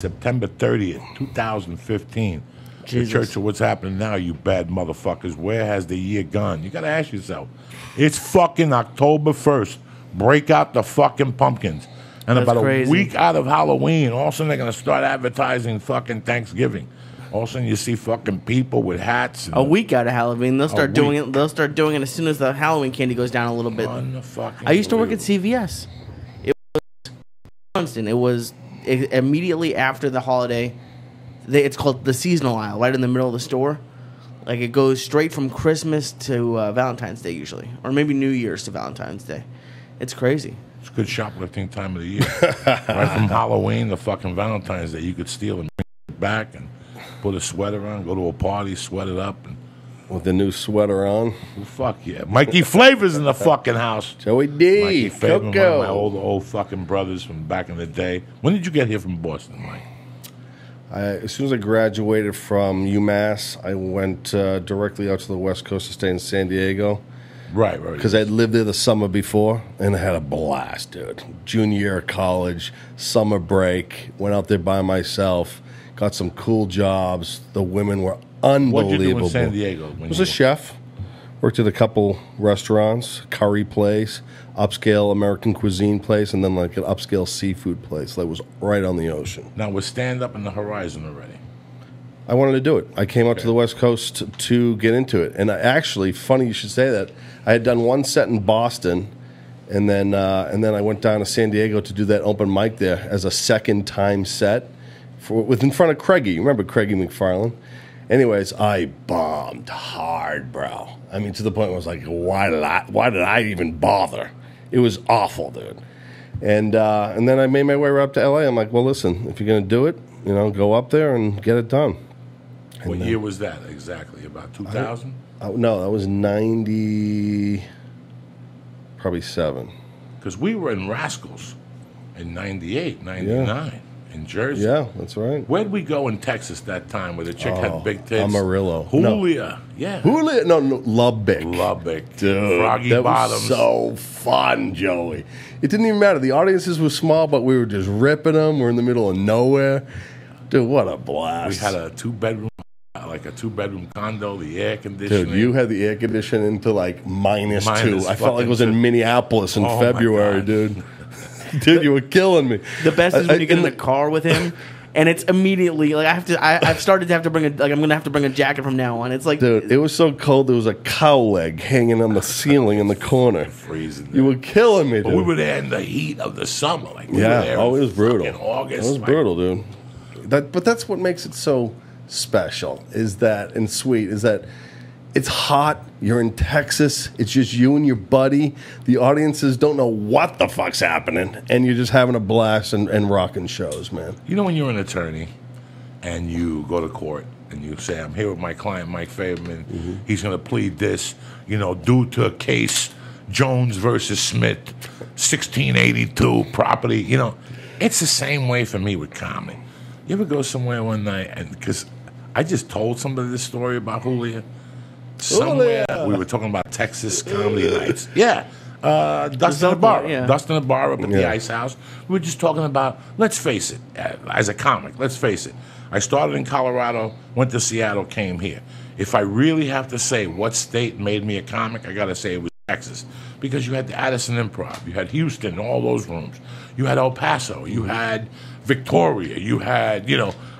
September 30th, 2015. Jesus. The church of what's happening now, you bad motherfuckers. Where has the year gone? You got to ask yourself. It's fucking October 1st. Break out the fucking pumpkins. And That's about crazy. a week out of Halloween, all of a sudden they're going to start advertising fucking Thanksgiving. All of a sudden you see fucking people with hats. And A week out of Halloween, they'll start doing week. it. They'll start doing it as soon as the Halloween candy goes down a little bit. Unfucking I used to work at believable. CVS. It was constant. It was immediately after the holiday. It's called the seasonal aisle, right in the middle of the store. Like it goes straight from Christmas to Valentine's Day usually, or maybe New Year's to Valentine's Day. It's crazy. It's a good shoplifting time of the year. Right from Halloween to fucking Valentine's Day, you could steal and bring it back and put a sweater on, go to a party, sweat it up. And, With the new sweater on. well, fuck yeah. Mikey Flavor's in the fucking house. Joey D. Mikey Faverman, one Coco. of my old fucking brothers from back in the day. When did you get here from Boston, Mike? As soon as I graduated from UMass, I went directly out to the West Coast to stay in San Diego. Right. Because I'd lived there the summer before, and I had a blast, dude. Junior year of college, summer break, went out there by myself, got some cool jobs. The women were unbelievable. What'd you do in San Diego? I was a chef. Worked at a couple restaurants, curry place, upscale American cuisine place, and then like an upscale seafood place that was right on the ocean. Now we're stand-up in the horizon already. I wanted to do it. I came out to the West Coast to get into it. And actually, funny you should say that. I had done one set in Boston, and then I went down to San Diego to do that open mic there as a second-time set with in front of Craigie. You remember Craigie McFarlane? Anyways, I bombed hard, bro. I mean, to the point where I was like, why did I even bother? It was awful, dude. And then I made my way right up to L.A. I'm like, well, listen, if you're going to do it, go up there and get it done. What year was that exactly? About 2000? No, that was 90, probably 7. Because we were in Rascals in 98, 99 in Jersey. Yeah, that's right. Where'd we go in Texas that time where the chick had big tits? Amarillo. Julia. Yeah. Julia? No, Lubbock. Lubbock. Dude, Froggy that Bottoms. was so fun, Joey. It didn't even matter. The audiences were small, but we were just ripping them. We're in the middle of nowhere. Dude, what a blast. We had a two-bedroom condo, the air conditioning. Dude, you had the air conditioning into like minus 2. I felt like fucking it was in 2. Minneapolis in Oh, my February, God. dude. Dude, you were killing me. The best is when you get in the car with him, and it's immediately like I've started to have to bring I'm gonna have to bring a jacket from now on. It's like, Dude, it was so cold there was a cow leg hanging on the ceiling in the corner. Freezing. You were killing me, dude. But we were there in the heat of the summer. Like we were Yeah, there it in was brutal. fucking August. It was like, brutal, dude. But that's what makes it so special, and sweet, is that it's hot, you're in Texas, it's just you and your buddy, the audiences don't know what the fuck's happening, and you're just having a blast and rocking shows, man. You know when you're an attorney and you go to court and you say, I'm here with my client, Mike Faverman, he's going to plead this, due to a case, Jones versus Smith, 1682 property, it's the same way for me with comedy. You ever go somewhere one night, and because I just told somebody this story about Julia. Somewhere we were talking about Texas comedy nights. Yeah. Dustin Ibarra. Yeah. Dustin Ibarra up at the Ice House. We were just talking about, let's face it, as a comic, let's face it. I started in Colorado, went to Seattle, came here. If I really have to say what state made me a comic, I got to say it was Texas. Because you had the Addison Improv, you had Houston, all those rooms. You had El Paso, you had Victoria, you had,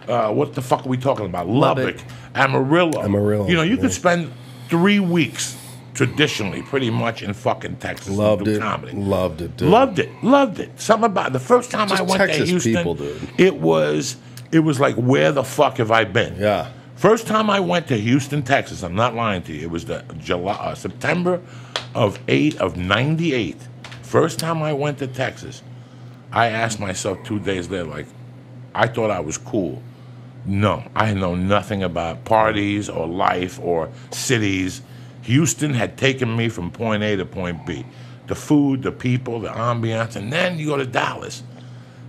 what the fuck are we talking about? Lubbock, Amarillo. You could spend 3 weeks traditionally, pretty much, in fucking Texas. Loved and do it. comedy. Loved it, dude. Loved it. Something about the first time Just I went Texas to Houston, people, dude. it was like, where the fuck have I been? Yeah. First time I went to Houston, Texas, I'm not lying to you, it was the September of 98. First time I went to Texas, I asked myself 2 days later, like, I thought I was cool. No, I know nothing about parties or life or cities. Houston had taken me from point A to point B. The food, the people, the ambiance, and then you go to Dallas.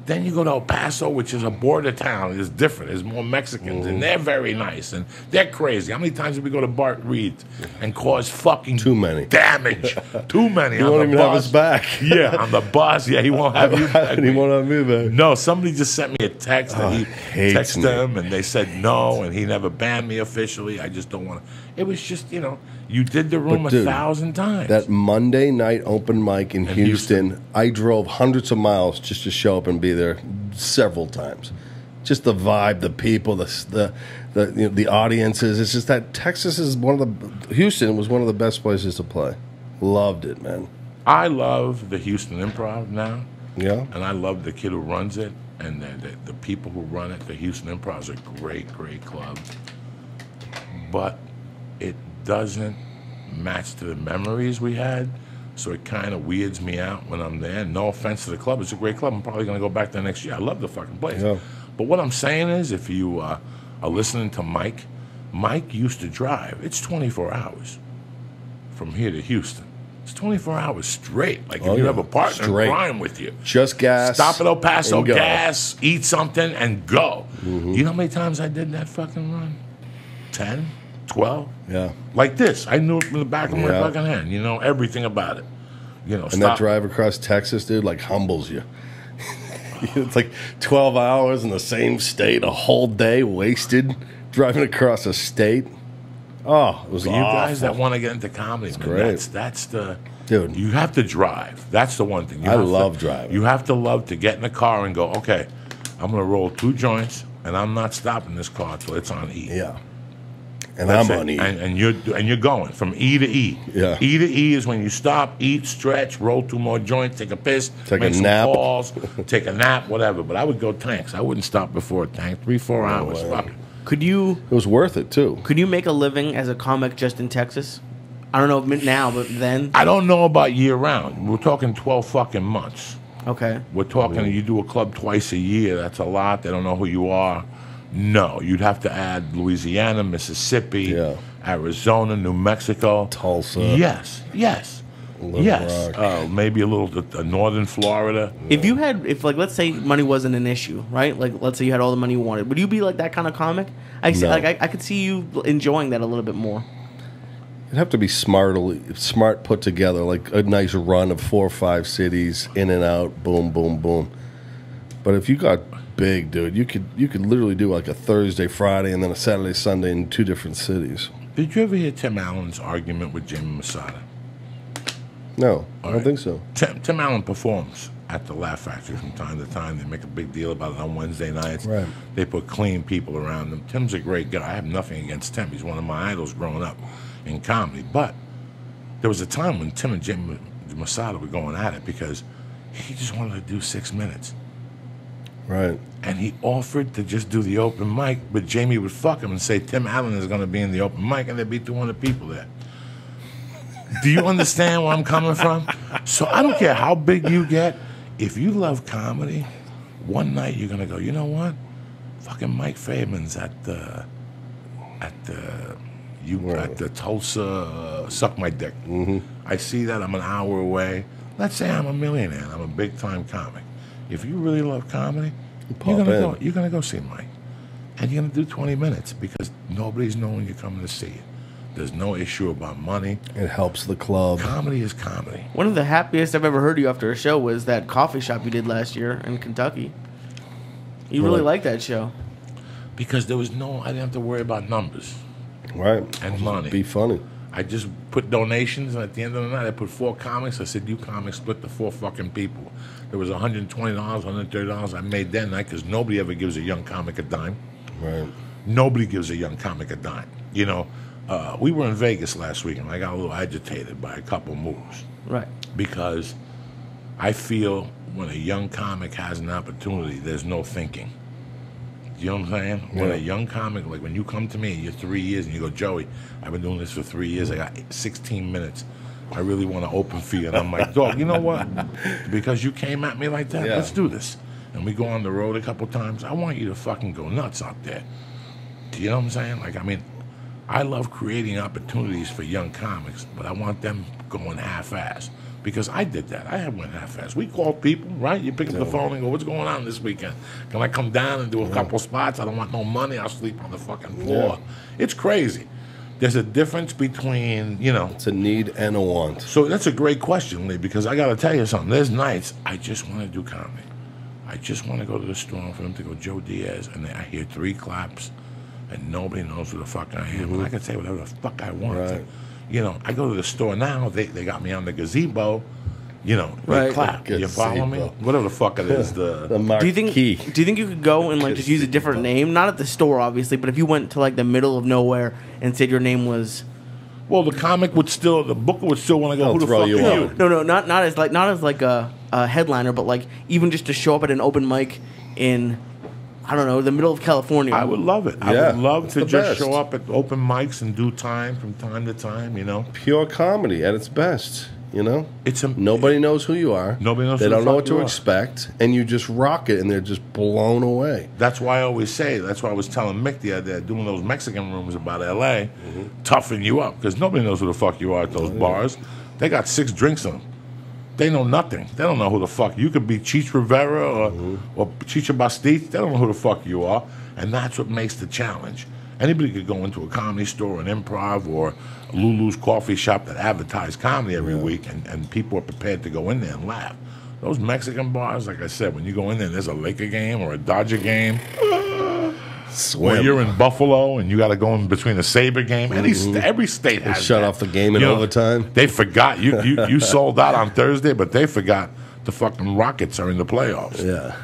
then you go to El Paso, which is a border town. It's different. There's more Mexicans, and they're very nice, and they're crazy. How many times did we go to Bart Reed and cause fucking Too many damage? Too many. He won't even have us back. Yeah, on the bus. Yeah, he won't have you back. He won't have me back. No, somebody just sent me a text that he hates texted me. them, and they said no, and he never banned me officially. I just don't want to. It was just, you did the room But, dude, 1,000 times. That Monday night open mic in Houston, I drove hundreds of miles just to show up and be there several times. Just the vibe, the people, the audiences. It's just that Texas is Houston was one of the best places to play. Loved it, man. I love the Houston Improv now. Yeah. And I love the kid who runs it, and the people who run it. The Houston Improv is a great, great club. But it doesn't match to the memories we had, so it kind of weirds me out when I'm there. No offense to the club. It's a great club. I'm probably going to go back there next year. I love the fucking place. Yeah. But what I'm saying is, if you are listening to Mike used to drive. It's 24 hours from here to Houston. It's 24 hours straight. Like if you have a partner in crime with you. Just gas. Stop at El Paso, gas, eat something, and go. Mm-hmm. You know how many times I did that fucking run? 10? 12? Yeah. Like this. I knew it from the back of my fucking hand. You know everything about it. And that drive across Texas, dude, like humbles you. It's like 12 hours in the same state, a whole day wasted driving across a state. Oh, it was awful. You guys that want to get into comedy, man, great. That's the... Dude. You have to drive. That's the one thing. I love driving. You have to love to get in the car and go, okay, I'm going to roll 2 joints, and I'm not stopping this car until it's on E. Yeah. And I'm on E. And you're going from E to E. Yeah. E to E is when you stop, eat, stretch, roll 2 more joints, take a piss, make some nap. calls, take a nap, whatever. But I would go tanks. I wouldn't stop before a tank. 3-4 hours. Fuck it. It was worth it, too. Could you make a living as a comic just in Texas? I don't know now, but then? I don't know about year-round. We're talking 12 fucking months. Okay. We're talking, you do a club twice a year. That's a lot. They don't know who you are. No, you'd have to add Louisiana, Mississippi, Arizona, New Mexico. Tulsa. Yes. Maybe a little northern Florida. If let's say money wasn't an issue, right? Like let's say you had all the money you wanted, would you be like that kind of comic? I could see you enjoying that a little bit more. It'd have to be smart put together, like a nice run of 4 or 5 cities, in and out, boom, boom, boom. But if you got big, dude, you could literally do like a Thursday, Friday, and then a Saturday, Sunday in 2 different cities. Did you ever hear Tim Allen's argument with Jamie Masada? No, I don't think so. Tim Allen performs at the Laugh Factory from time to time. They make a big deal about it on Wednesday nights. Right. They put clean people around him. Tim's a great guy. I have nothing against Tim. He's one of my idols growing up in comedy. But there was a time when Tim and Jamie Masada were going at it because he just wanted to do 6 minutes. Right. And he offered to just do the open mic, but Jamie would fuck him and say Tim Allen is going to be in the open mic, and there'd be 200 people there. Do you understand where I'm coming from? So I don't care how big you get. If you love comedy, one night you're going to go, you know what? Fucking Mike Faverman's at the Tulsa Suck My Dick. Mm-hmm. I see that. I'm an hour away. Let's say I'm a millionaire. I'm a big-time comic. If you really love comedy, you're gonna go see Mike, and you're gonna do 20 minutes because nobody's knowing you're coming to see it. There's no issue about money. It helps the club. Comedy is comedy. One of the happiest I've ever heard you after a show was that coffee shop you did last year in Kentucky. You really liked that show because I didn't have to worry about numbers, right, and money. Be funny. I just put donations, and at the end of the night, I put 4 comics. I said, you comics split the 4 fucking people. There was $120, $130 I made that night because nobody ever gives a young comic a dime. Right. Nobody gives a young comic a dime. You know, we were in Vegas last week, and I got a little agitated by a couple moves. Right. Because I feel when a young comic has an opportunity, there's no thinking. You know what I'm saying? Yeah. When a young comic, like when you come to me, you're 3 years, and you go, Joey, I've been doing this for 3 years. I got 16 minutes. I really want to open for you. And I'm like, dog, you know what? Because you came at me like that, let's do this. And we go on the road a couple times. I want you to fucking go nuts out there. Do you know what I'm saying? Like, I mean, I love creating opportunities for young comics, but I want them going half-assed. Because I did that. I went half-assed. We called people, right? You pick up the phone and go, what's going on this weekend? Can I come down and do a couple spots? I don't want no money. I'll sleep on the fucking floor. It's crazy. There's a difference between, It's a need and a want. So that's a great question, Lee, because I got to tell you something. There's nights I just want to do comedy. I just want to go to the store for them to go Joe Diaz, and I hear 3 claps, and nobody knows who the fuck I am. And I can say whatever the fuck I want. Right. I go to the store now. They got me on the gazebo. They Right. clap. You follow me? Whatever the fuck it is. The Do you marquee. think you could go and just use a different name? Not at the store, obviously, but if you went to the middle of nowhere and said your name was. Well, the booker would still want to go. I'll Who the throw fuck you are on. you? No, not as a headliner, but even just to show up at an open mic in, I don't know, the middle of California. I would love it. I Yeah, would love it's to the just best. show up at open mics and do time from time to time. Pure comedy at its best. It's Nobody knows who you are. Nobody knows They who the don't know fuck what to you are. expect, and you just rock it, and they're just blown away. That's why I always say. That's why I was telling Mick the other day, doing those Mexican rooms about L.A. Toughen you up because nobody knows who the fuck you are at those bars. They got 6 drinks in them. They know nothing. They don't know who the fuck you could be. Cheech Rivera or Chicha Bastille. They don't know who the fuck you are, and that's what makes the challenge. Anybody could go into a comedy store, an improv, or Lulu's coffee shop that advertise comedy every week, and people are prepared to go in there and laugh. Those Mexican bars, like I said, when you go in there and there's a Laker game or a Dodger game, or you're in Buffalo and you got to go in between a Sabre game, every state has Shut that. off the game in overtime. They forgot. You sold out on Thursday, but they forgot the fucking Rockets are in the playoffs. Yeah.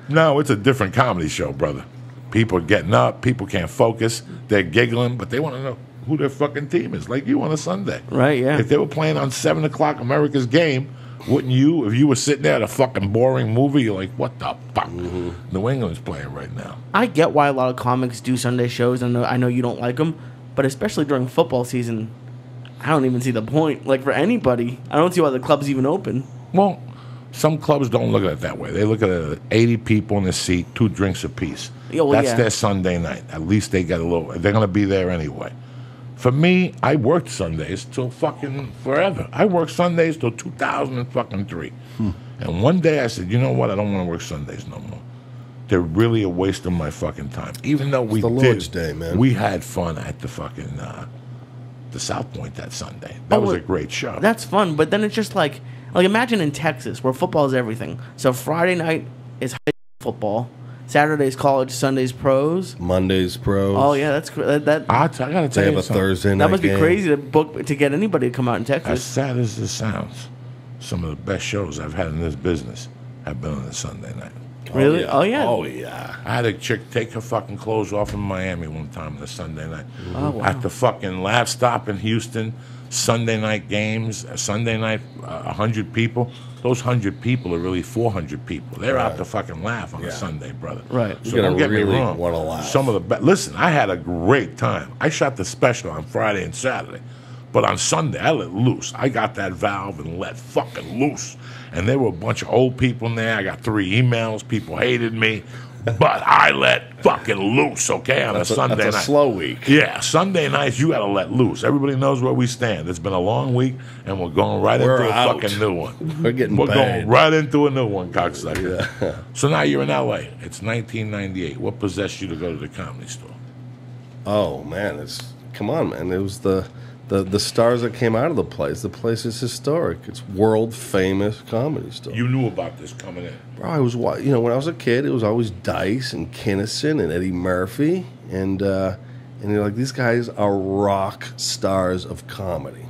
No, it's a different comedy show, brother. People are getting up. People can't focus. They're giggling, but they want to know who their fucking team is, like you on a Sunday. Right, yeah. If they were playing on 7 o'clock America's game, wouldn't you, if you were sitting there at a fucking boring movie, you're like, what the fuck? New England's playing right now. I get why a lot of comics do Sunday shows. I know you don't like them, but especially during football season, I don't even see the point. For anybody, I don't see why the club's even open. Well, some clubs don't look at it that way. They look at it 80 people in a seat, 2 drinks apiece. That's their Sunday night. At least they get a little. They're going to be there anyway. For me, I worked Sundays till fucking forever. I worked Sundays till 2003. And one day I said, you know what? I don't want to work Sundays no more. They're really a waste of my fucking time. Even though we the did, Lord's Day, man. We had fun at the fucking the South Point that Sunday. That was a great show. That's fun, but then it's just like imagine in Texas where football is everything. So Friday night is high school football. Saturday's college, Sunday's pros. Monday's pros. Oh yeah, that's that. I got to tell They you have a something. Thursday night That must be game. crazy to get anybody to come out in As Texas. sad as this sounds, some of the best shows I've had in this business have been on a Sunday night. Really? Oh yeah. Oh, yeah. I had a chick take her fucking clothes off in Miami one time on a Sunday night. Oh, wow. At the fucking Laugh Stop in Houston, Sunday night games, Sunday night, 100 people. Those 100 people are really 400 people. They're out to fucking laugh on a Sunday, brother. Right. So You gotta don't get me really wrong. wanna laugh. Some of the best. Listen, I had a great time. I shot the special on Friday and Saturday. But on Sunday, I let loose. I got that valve and let fucking loose. And there were a bunch of old people in there. I got 3 emails. People hated me. But I let fucking loose, okay, on a Sunday That's a night. slow week. Yeah, Sunday nights, you got to let loose. Everybody knows where we stand. It's been a long week, and we're going right We're into a out. fucking new one. We're getting We're paid. going right into a new one, cocksucker. So now you're in L.A. It's 1998. What possessed you to go to the Comedy Store? Oh, man. Come on, man. It was the stars that came out of the place. The place is historic. It's world famous comedy store. You knew about this coming in. Bro, I was, when I was a kid, it was always Dice and Kinnison and Eddie Murphy, and you're like, these guys are rock stars of comedy,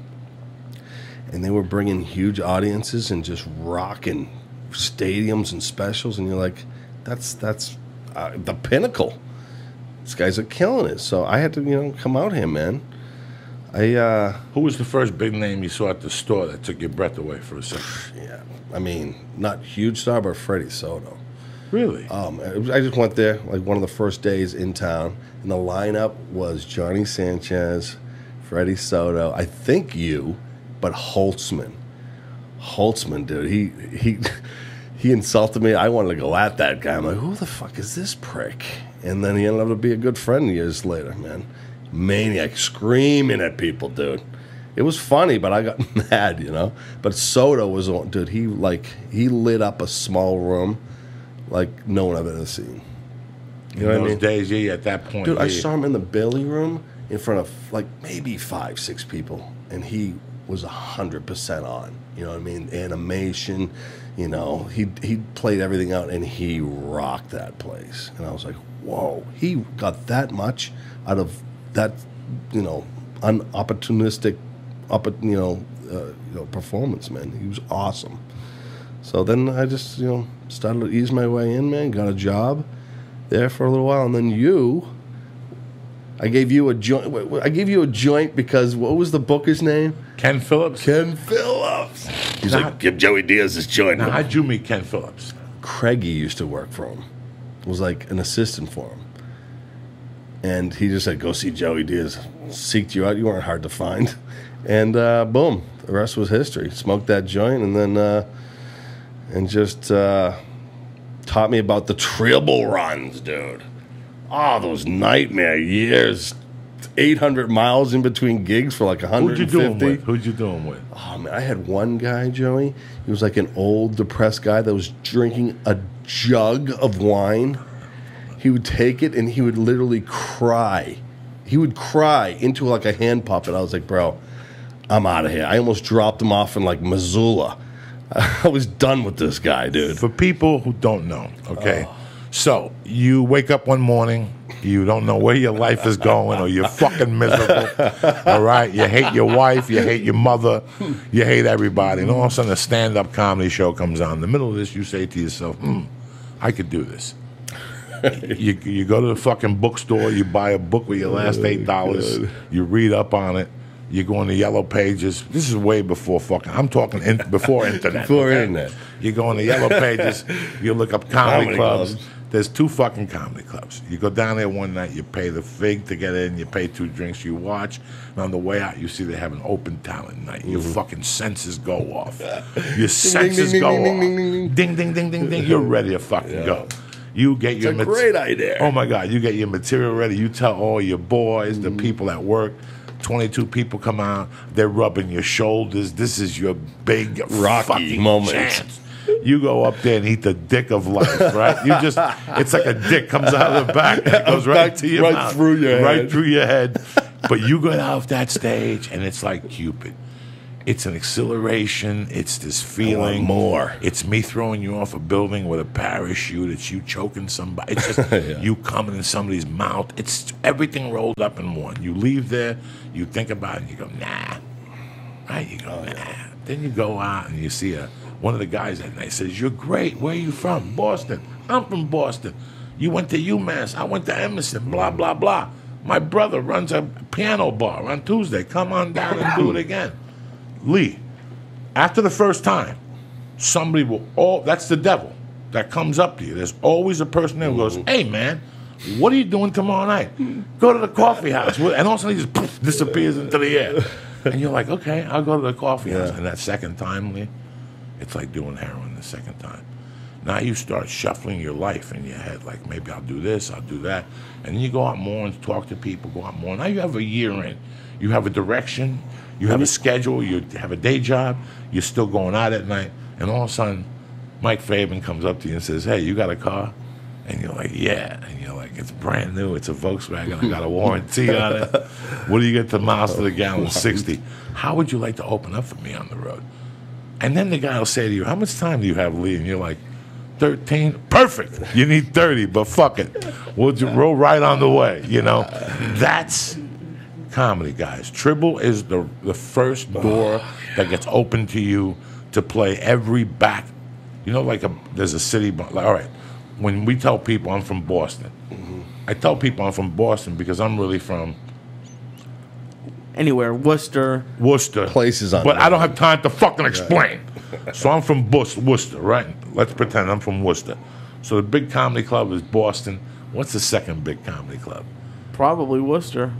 and they were bringing huge audiences and just rocking stadiums and specials, and you're like, that's the pinnacle. These guys are killing it. So I had to, come out here, man. Who was the first big name you saw at the store that took your breath away for a second? Yeah, I mean, not huge star, but Freddie Soto. Really? I just went there like one of the first days in town, and the lineup was Johnny Sanchez, Freddie Soto, I think you, but Holtzman. Holtzman, dude, he insulted me. I wanted to go at that guy. I'm like, who the fuck is this prick? And then he ended up to be a good friend years later, man. Maniac, screaming at people, dude. It was funny, but I got mad, you know. But Soda was on, dude. He lit up a small room like no one I've ever seen. You know what I mean? Those days, yeah, at that point, dude. yeah. I saw him in the Billy room in front of like maybe 5-6 people, and he was 100% on. You know what I mean? Animation, you know. He played everything out, and he rocked that place. And I was like, whoa, he got that much out of that, you know, unopportunistic, performance, man. He was awesome. So then I just, you know, started to ease my way in, man. Got a job there for a little while, and then I gave you a joint. I gave you a joint because what was the booker's name? Ken Phillips. Ken Phillips. He's like, give Joey Diaz this joint. Now, how'd you meet Ken Phillips? Craigie used to work for him. Was like an assistant for him. And he just said, go see Joey Diaz. Seeked you out. You weren't hard to find. And boom, the rest was history. Smoked that joint and then just taught me about the triple runs, dude. Oh, those nightmare years. 800 miles in between gigs for like 150. Who'd you do them with? Oh, man, I had one guy, Joey. He was like an old, depressed guy that was drinking a jug of wine. He would take it and he would literally cry. He would cry into like a hand puppet. I was like, bro, I'm out of here. I almost dropped him off in like Missoula. I was done with this guy, dude. For people who don't know, okay? So you wake up one morning, you don't know where your life is going, or you're fucking miserable, all right? You hate your wife, you hate your mother, you hate everybody, and all of a sudden a stand-up comedy show comes on. In the middle of this, you say to yourself, I could do this. You go to the fucking bookstore, you buy a book with your last $8, you read up on it, you go on the yellow pages. This is way before fucking, I'm talking before internet. Before internet. You go on the yellow pages, you look up comedy clubs. There's 2 fucking comedy clubs. You go down there one night, you pay the fig to get in, you pay 2 drinks, you watch, and on the way out, you see they have an open talent night. Your fucking senses go off. Your senses go off. Ding, ding, ding, ding, ding. You're ready to fucking go. You get your It's a great idea. Oh my God, you get your material ready. You tell all your boys, the people at work. 22 people come out. They're rubbing your shoulders. This is your big Rocky fucking moment. chance. You go up there and eat the dick of life, right? It's like a dick comes out of the back and it goes right to your mouth. Through your head. Right through your head. But you get off that stage and it's like Cupid. It's an exhilaration. It's this feeling. More. It's me throwing you off a building with a parachute. It's you choking somebody. It's just you coming in somebody's mouth. It's everything rolled up in one. You leave there, you think about it, and you go, nah. Right? You go, nah. Then you go out and you see one of the guys that night says, you're great. Where are you from? Boston. I'm from Boston. You went to UMass. I went to Emerson. Blah, blah, blah. My brother runs a piano bar on Tuesday. Come on down and do it again. Lee, after the first time, somebody that's the devil that comes up to you. There's always a person there who goes, hey, man, what are you doing tomorrow night? Go to the coffee house. And all of a sudden he just poof, disappears into the air. And you're like, okay, I'll go to the coffee house. And that second time, Lee, it's like doing heroin the second time. Now you start shuffling your life in your head, like maybe I'll do this, I'll do that. And then you go out more and talk to people, go out more. Now you have a year in. You have a direction. You have a schedule, you have a day job, you're still going out at night, and all of a sudden, Mike Faverman comes up to you and says, hey, you got a car? And you're like, yeah. And you're like, it's brand new, it's a Volkswagen, I got a warranty on it. What do you get the miles to the gallon? 60. How would you like to open up for me on the road? And then the guy will say to you, how much time do you have, Lee? And you're like, 13? Perfect. You need 30, but fuck it. We'll just roll right on the way, you know? That's comedy, guys. Tribble is the first door that gets open to you to play every back. You know, there's a city. All right, when we tell people I'm from Boston, I tell people I'm from Boston because I'm really from anywhere, Worcester. Places on. But I don't have time to fucking explain. So I'm from Worcester, right? Let's pretend I'm from Worcester. So the big comedy club is Boston. What's the second big comedy club? Probably Worcester.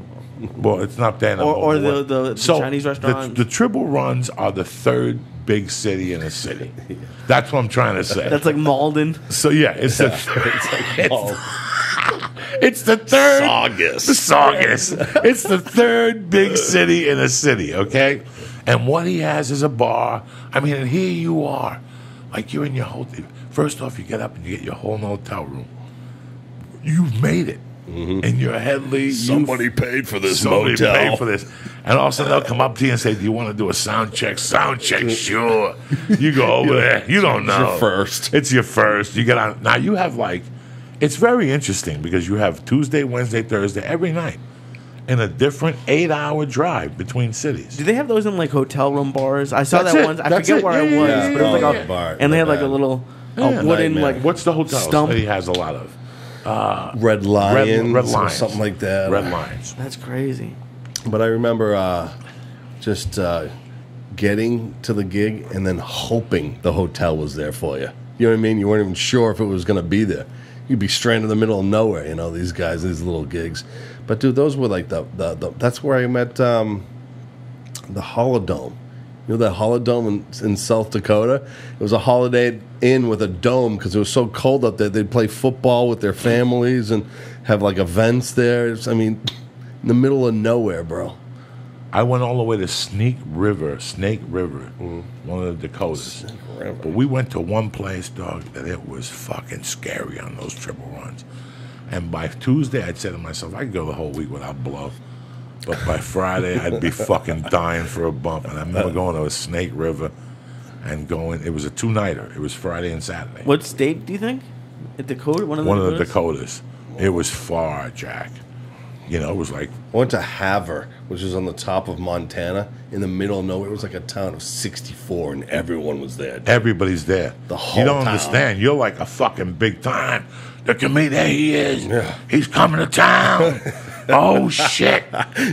Well, it's not there no more. Or the Chinese restaurant. The Tribble Runs are the third big city in a city. That's what I'm trying to say. That's like Malden. So, yeah, it's It's the third. Saugus. It's the third big city in a city, okay? And what he has is a bar. I mean, and here you are. Like you're in your hotel. First off, you get up and you get your whole hotel room. You've made it. In your head, Lee. Somebody paid for this Somebody motel. paid for this. And all of a sudden they'll come up to you and say, do you want to do a sound check? Sound check, sure. You go over there. You don't know. It's your first. It's your first. You get on. Now you have like, it's very interesting because you have Tuesday, Wednesday, Thursday, every night in a different 8-hour drive between cities. Do they have those in like hotel room bars? I saw That's that it. once. I That's forget it. where I was, Yeah, but it was like yeah. a Bar. and they had like a Bad. little Yeah. wooden Nightmare. like What's the hotel stump. that he has a lot of? Red Lions, Red or Lions. something like that. Red Lions. That's crazy. But I remember just getting to the gig and then hoping the hotel was there for you. You know what I mean? You weren't even sure if it was going to be there. You'd be stranded in the middle of nowhere, you know, these guys, these little gigs. But, dude, those were like that's where I met the Holodome. You know that Holodome in South Dakota? It was a Holiday Inn with a dome because it was so cold up there. They'd play football with their families and have like events there. I mean, in the middle of nowhere, bro. I went all the way to Snake River, one of the Dakotas. But we went to one place, dog, that it was fucking scary on those triple runs. And by Tuesday, I'd say to myself, I could go the whole week without blow. But by Friday, I'd be fucking dying for a bump. And I remember going to a Snake River and going, it was a two-nighter. It was Friday and Saturday. What state do you think? Dakota? One of the Dakotas. It was far, Jack. You know, it was like... I went to Havre, which is on the top of Montana, in the middle of nowhere. It was like a town of 64, and everyone was there. Everybody's there. The whole You don't town. understand. You're like a fucking big time. The comedian, there he is. Yeah. He's coming to town. Oh, shit.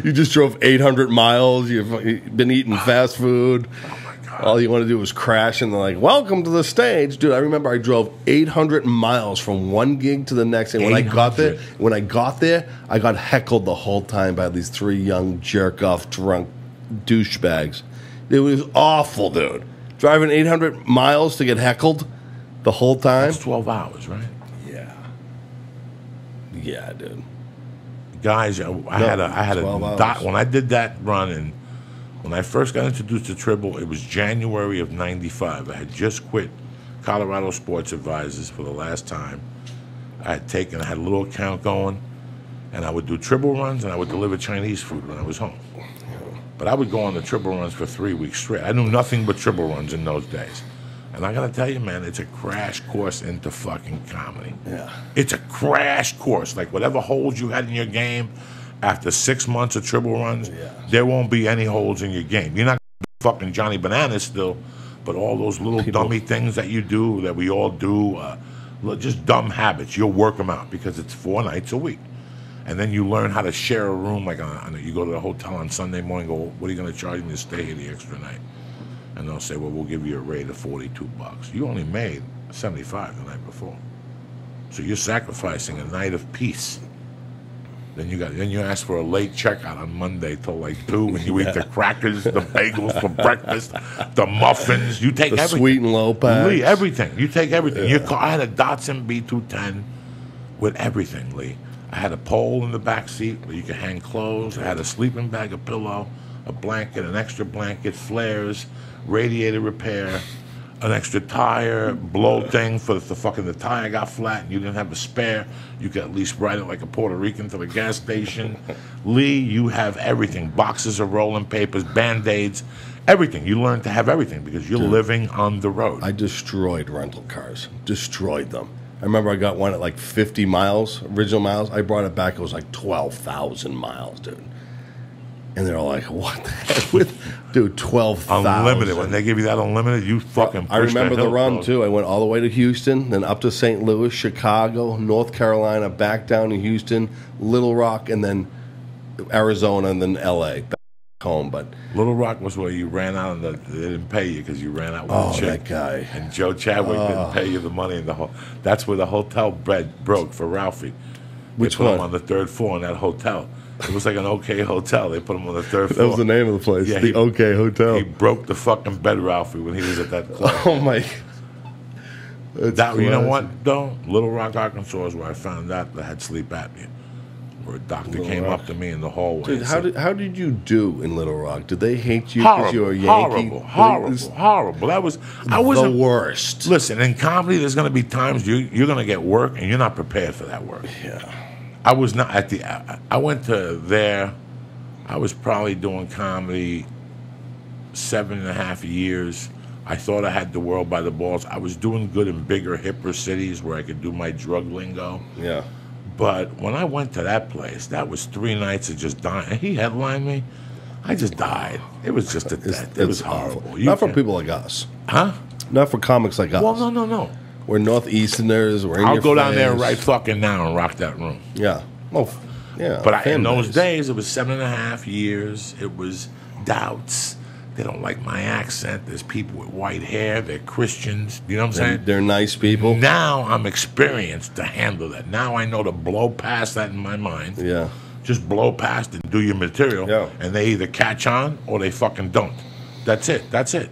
You just drove 800 miles. You've been eating fast food. Oh, my God. All you want to do is crash, and they're like, welcome to the stage. Dude, I remember I drove 800 miles from one gig to the next. And when I got there, 800. I got heckled the whole time by these three young jerk-off drunk douchebags. It was awful, dude. Driving 800 miles to get heckled the whole time. That's 12 hours, right? Yeah, dude. Guys, I had a 12 hours. dot when I did that run, and when I first got introduced to Tribble, it was January of '95. I had just quit Colorado Sports Advisors for the last time. I had a little account going, and I would do Tribble runs, and I would deliver Chinese food when I was home. But I would go on the Tribble runs for 3 weeks straight. I knew nothing but Tribble runs in those days. And I gotta tell you, man, it's a crash course into fucking comedy. Yeah. It's a crash course. Like whatever holes you had in your game, after 6 months of triple runs, there won't be any holes in your game. You're not fucking Johnny Bananas still, but all those little dummy things that you do, that we all do, just dumb habits, you'll work them out because it's 4 nights a week. And then you learn how to share a room. Like you go to the hotel on Sunday morning, go, what are you going to charge me to stay here the extra night? And they'll say, well, we'll give you a rate of $42. You only made $75 the night before. So you're sacrificing a night of peace. Then you ask for a late checkout on Monday till like 2, and you eat the crackers, the bagels for breakfast, the muffins. You take The everything. sweet and low packs. Lee, everything. You take everything. Your car, I had a Datsun B210 with everything, Lee. I had a pole in the back seat where you could hang clothes. I had a sleeping bag, a pillow, a blanket, an extra blanket, flares, radiator repair, an extra tire, blow thing for the tire got flat and you didn't have a spare. You could at least ride it like a Puerto Rican to the gas station. Lee, you have everything. Boxes of rolling papers, Band-Aids, everything. You learn to have everything because you're living on the road. I destroyed rental cars. Destroyed them. I remember I got one at like 50 miles, original miles. I brought it back. It was like 12,000 miles, dude. And they're all like, what the heck? Dude, 12,000. Unlimited. When they give you that unlimited, you fucking I remember push that the run, hill, too. I went all the way to Houston, then up to St. Louis, Chicago, North Carolina, back down to Houston, Little Rock, and then Arizona, and then L.A. Back home. But Little Rock was where you ran out and they didn't pay you because you ran out with oh, a chick. that guy. And Joe Chadwick didn't pay you the money in the whole. That's where the hotel bed broke for Ralphie. Which they put him one? on the 3rd floor in that hotel. It was like an OK hotel. They put him on the 3rd floor. That was the name of the place, Yeah, the OK Hotel. He broke the fucking bed, Ralphie, when he was at that club. Oh, my. You know what, though? Little Rock, Arkansas is where I found out that I had sleep apnea. Where a doctor came up to me in the hallway. Dude, and how did you do in Little Rock? Did they hate you because you were a Yankee? Horrible. I was the worst. Listen, in comedy, there's going to be times you're going to get work and you're not prepared for that work. Yeah. I was not at the. I went to there. I was probably doing comedy 7.5 years. I thought I had the world by the balls. I was doing good in bigger, hipper cities where I could do my drug lingo. Yeah. But when I went to that place, that was 3 nights of just dying. And he headlined me. I just died. It was just a death. It was horrible. Not for people like us. Huh? Not for comics like us. Well, no. We're Northeasterners. I'll go down there right fucking now and rock that room. Yeah. Well, yeah. But in those days, it was 7.5 years. It was doubts. They don't like my accent. There's people with white hair. They're Christians. You know what I'm saying? They're nice people. Now I'm experienced to handle that. Now I know to blow past that in my mind. Yeah. Just blow past and do your material. Yeah. And they either catch on or they fucking don't. That's it.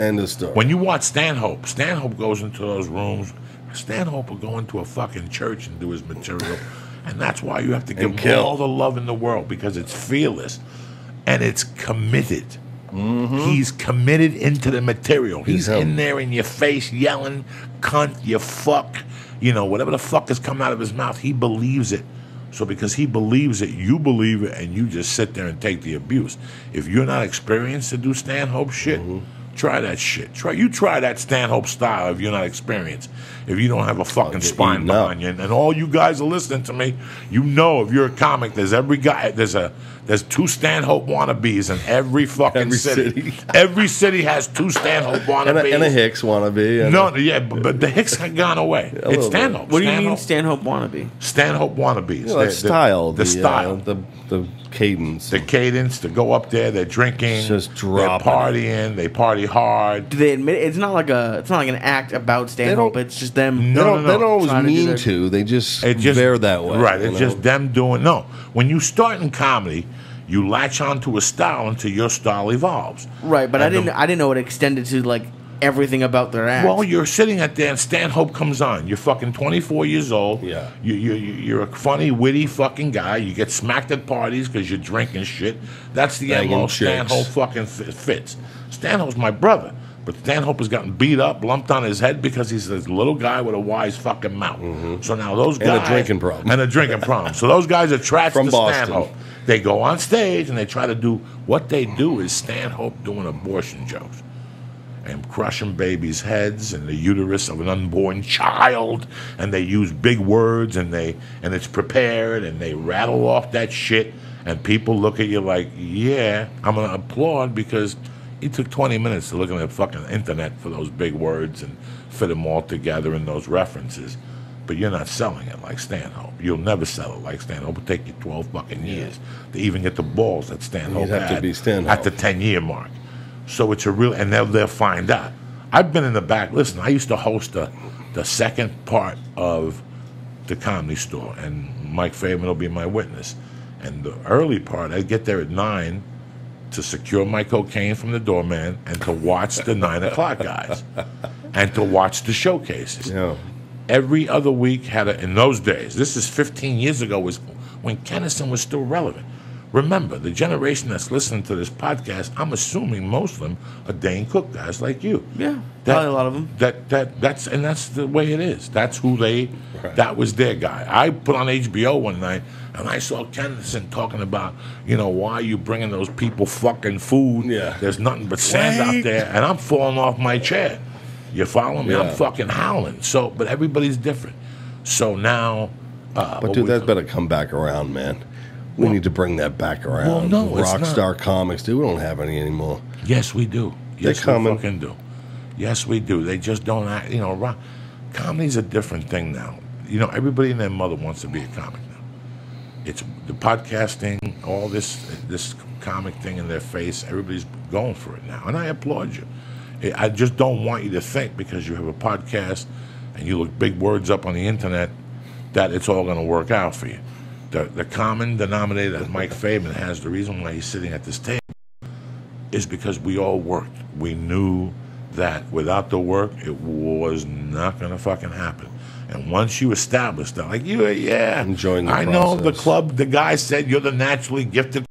End of story. When you watch Stanhope goes into those rooms. Stanhope will go into a fucking church and do his material. And that's why you have to give him all the love in the world, because it's fearless and it's committed. Mm-hmm. He's committed into the material. He's in there in your face yelling, cunt, you fuck, whatever the fuck is coming out of his mouth. He believes it. So because he believes it, you believe it, and you just sit there and take the abuse. If you're not experienced to do Stanhope shit, try that shit. Try that Stanhope style if you're not experienced. If you don't have a fucking spine behind you. And all you guys are listening to me, if you're a comic, there's 2 Stanhope wannabes in every fucking city. Every city has 2 Stanhope wannabes. And a Hicks wannabe. But the Hicks have gone away. It's Stanhope. What do you mean Stanhope wannabe? Stanhope wannabes. That style. The style. The cadence. The cadence, to go up there, they're drinking, just dropping, they're partying, they party hard. Do they admit it's not like an act about Stanhope? It's just them. They don't always mean to. They just they're that way. Right. It's just them doing. No. When you start in comedy, you latch onto a style until your style evolves. Right. But I didn't know it extended to like everything about their act. Well, you're sitting at there and Stanhope comes on. You're fucking 24 years old. Yeah. You're a funny, witty fucking guy. You get smacked at parties because you're drinking shit. That's the MO Stanhope fucking fits. Stanhope's my brother. But Stanhope has gotten beat up, lumped on his head because he's this little guy with a wise fucking mouth. Mm-hmm. So now those guys... And a drinking problem. So those guys are trash to Boston. Stanhope. They go on stage and they try to do... What they do is Stanhope doing abortion jokes. And crushing babies' heads and the uterus of an unborn child, and they use big words and it's prepared and they rattle off that shit, and people look at you like, yeah, I'm gonna applaud because he took 20 minutes to look at the fucking internet for those big words and fit them all together in those references. But you're not selling it like Stanhope. You'll never sell it like Stanhope. It'll take you 12 fucking years to even get the balls that Stanhope had to be Stanhope at the 10-year mark. So it's a real, and they'll find out. I've been in the back. Listen, I used to host the second part of the Comedy Store, and Mike Faverman will be my witness. And the early part, I'd get there at 9 to secure my cocaine from the doorman and to watch the 9 o'clock guys and to watch the showcases. Yeah. Every other week in those days, this is 15 years ago, was when Kennison was still relevant. Remember, the generation that's listening to this podcast, I'm assuming most of them are Dane Cook guys like you. Yeah, probably a lot of them. That's the way it is. That's who that was their guy. I put on HBO one night, and I saw Kennison talking about, why are you bringing those people fucking food? Yeah. There's nothing but sand out there, and I'm falling off my chair. You follow me? Yeah. I'm fucking howling. So, but everybody's different. So now... but dude, that's better come back around, man. We need to bring that back around. Well, no, Rockstar comics, dude. We don't have any anymore. Yes, we do. Yes, They're coming. We fucking do. Yes, we do. They just don't act. Comedy's a different thing now. Everybody and their mother wants to be a comic now. It's the podcasting, all this comic thing in their face. Everybody's going for it now, and I applaud you. I just don't want you to think because you have a podcast and you look big words up on the internet that it's all going to work out for you. The common denominator that Mike Faverman has, the reason why he's sitting at this table, is because we all worked. We knew that without the work, it was not going to fucking happen. And once you establish that, like, yeah, enjoying the I know process. the club, the guy said you're the naturally gifted.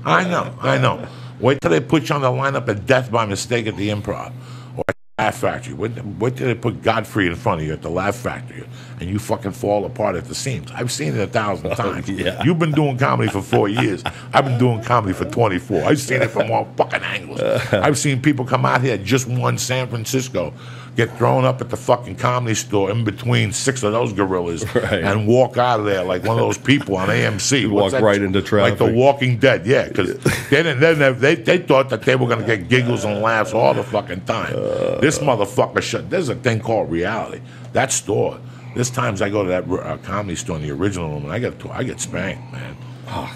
I know. Wait till they put you on the lineup at Death by Mistake at the Improv or at the Laugh Factory. Wait till they put Godfrey in front of you at the Laugh Factory and you fucking fall apart at the seams. I've seen it 1,000 times. Yeah. You've been doing comedy for 4 years. I've been doing comedy for 24. I've seen it from all fucking angles. I've seen people come out here just won San Francisco, get thrown up at the fucking Comedy Store in between 6 of those gorillas and walk out of there like one of those people on AMC. Walk right into traffic. Like The Walking Dead, yeah, because they thought that they were going to get giggles and laughs all the fucking time. This motherfucker shut. There's a thing called reality. That store. There's times I go to that Comedy Store in the original room and I get spanked, man.